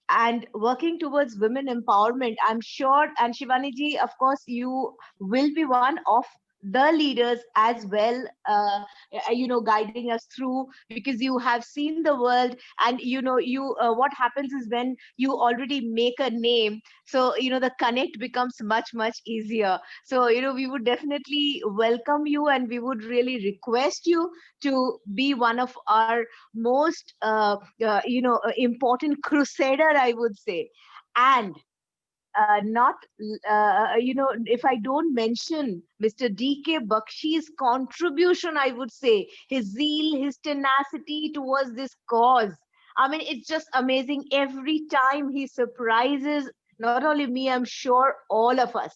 [SPEAKER 13] and working towards women empowerment, I'm sure, and Shivani ji, of course, you will be one of the leaders as well, guiding us through, because you have seen the world, and what happens is when you already make a name, so the connect becomes much easier. So we would definitely welcome you, and we would really request you to be one of our most important crusader, I would say. And not if I don't mention Mr. DK Bakshi's contribution, I would say his zeal, his tenacity towards this cause. I mean, it's just amazing. Every time he surprises not only me, I'm sure all of us,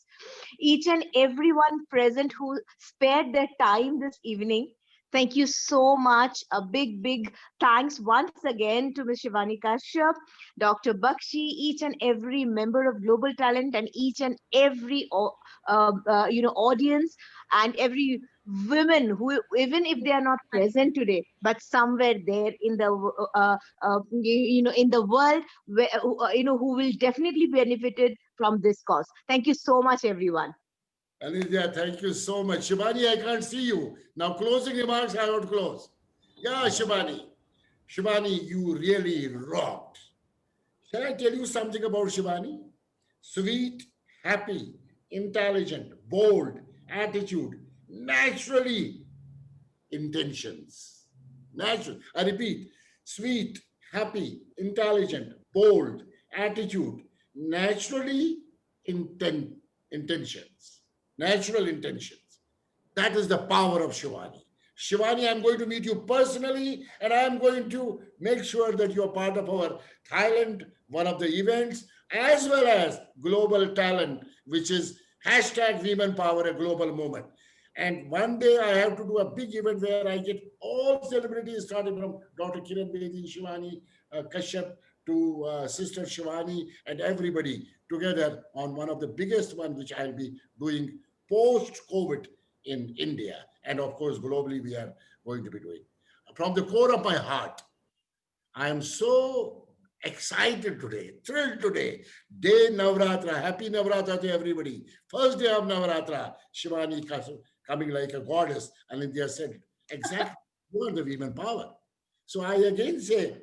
[SPEAKER 13] each and everyone present who spared their time this evening. Thank you so much. A big thanks once again to Ms. Shivani Kashyap, Dr. Bakshi, each and every member of Global Talent, and each and every audience, and every women who, even if they are not present today, but somewhere there in the in the world, where, who will definitely benefited from this cause. Thank you so much, everyone.
[SPEAKER 1] Anindya, thank you so much. Shibani, I can't see you. Now, closing remarks, I would close. Yeah, Shibani. Shibani, you really rocked. Shall I tell you something about Shibani? Sweet, happy, intelligent, bold, attitude, naturally intentions. Natural. I repeat, sweet, happy, intelligent, bold, attitude, naturally intentions. Natural intentions. That is the power of Shivani. Shivani, I'm going to meet you personally, and I'm going to make sure that you're part of our Thailand, one of the events, as well as Global Talent, which is hashtag Women Power, a global movement. And one day I have to do a big event where I get all celebrities, starting from Dr. Kiran Bedi, Shivani, Kashyap, to Sister Shivani, and everybody together on one of the biggest one, which I'll be doing post-COVID in India. And of course, globally, we are going to be doing. From the core of my heart, I am so excited today, thrilled today. Day Navratra, happy Navratra to everybody. First day of Navratra, Shivani coming like a goddess. And India said, exactly, you are the women power. So I again say,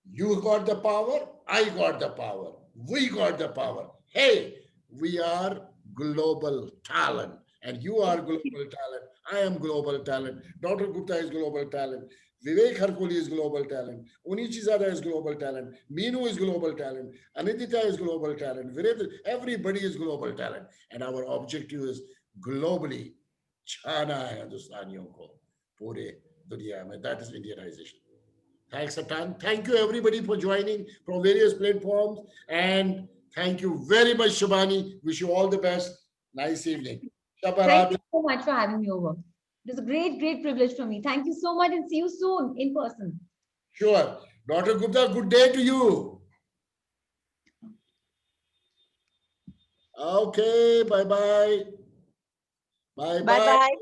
[SPEAKER 1] you got the power, I got the power, we got the power. Hey, we are global talent, and you are global talent. I am global talent. Dr. Gupta is global talent. Vivek Harkuli is global talent. Unichizada is global talent. Meenu is global talent. Anindita is global talent. Virendra, everybody is global talent. And our objective is globally छाना है हिंदुस्तानियों को पूरे दुनिया में. That is Indianization. Thanks a ton. Thank you everybody for joining from various platforms. And thank you very much, Shibani. Wish you all the best. Nice evening.
[SPEAKER 2] Thank you so much for having me over. It was a great, great privilege for me. Thank you so much and see you soon in person.
[SPEAKER 1] Sure. Dr. Gupta, good day to you. Okay, bye-bye. Bye-bye.
[SPEAKER 13] Bye-bye.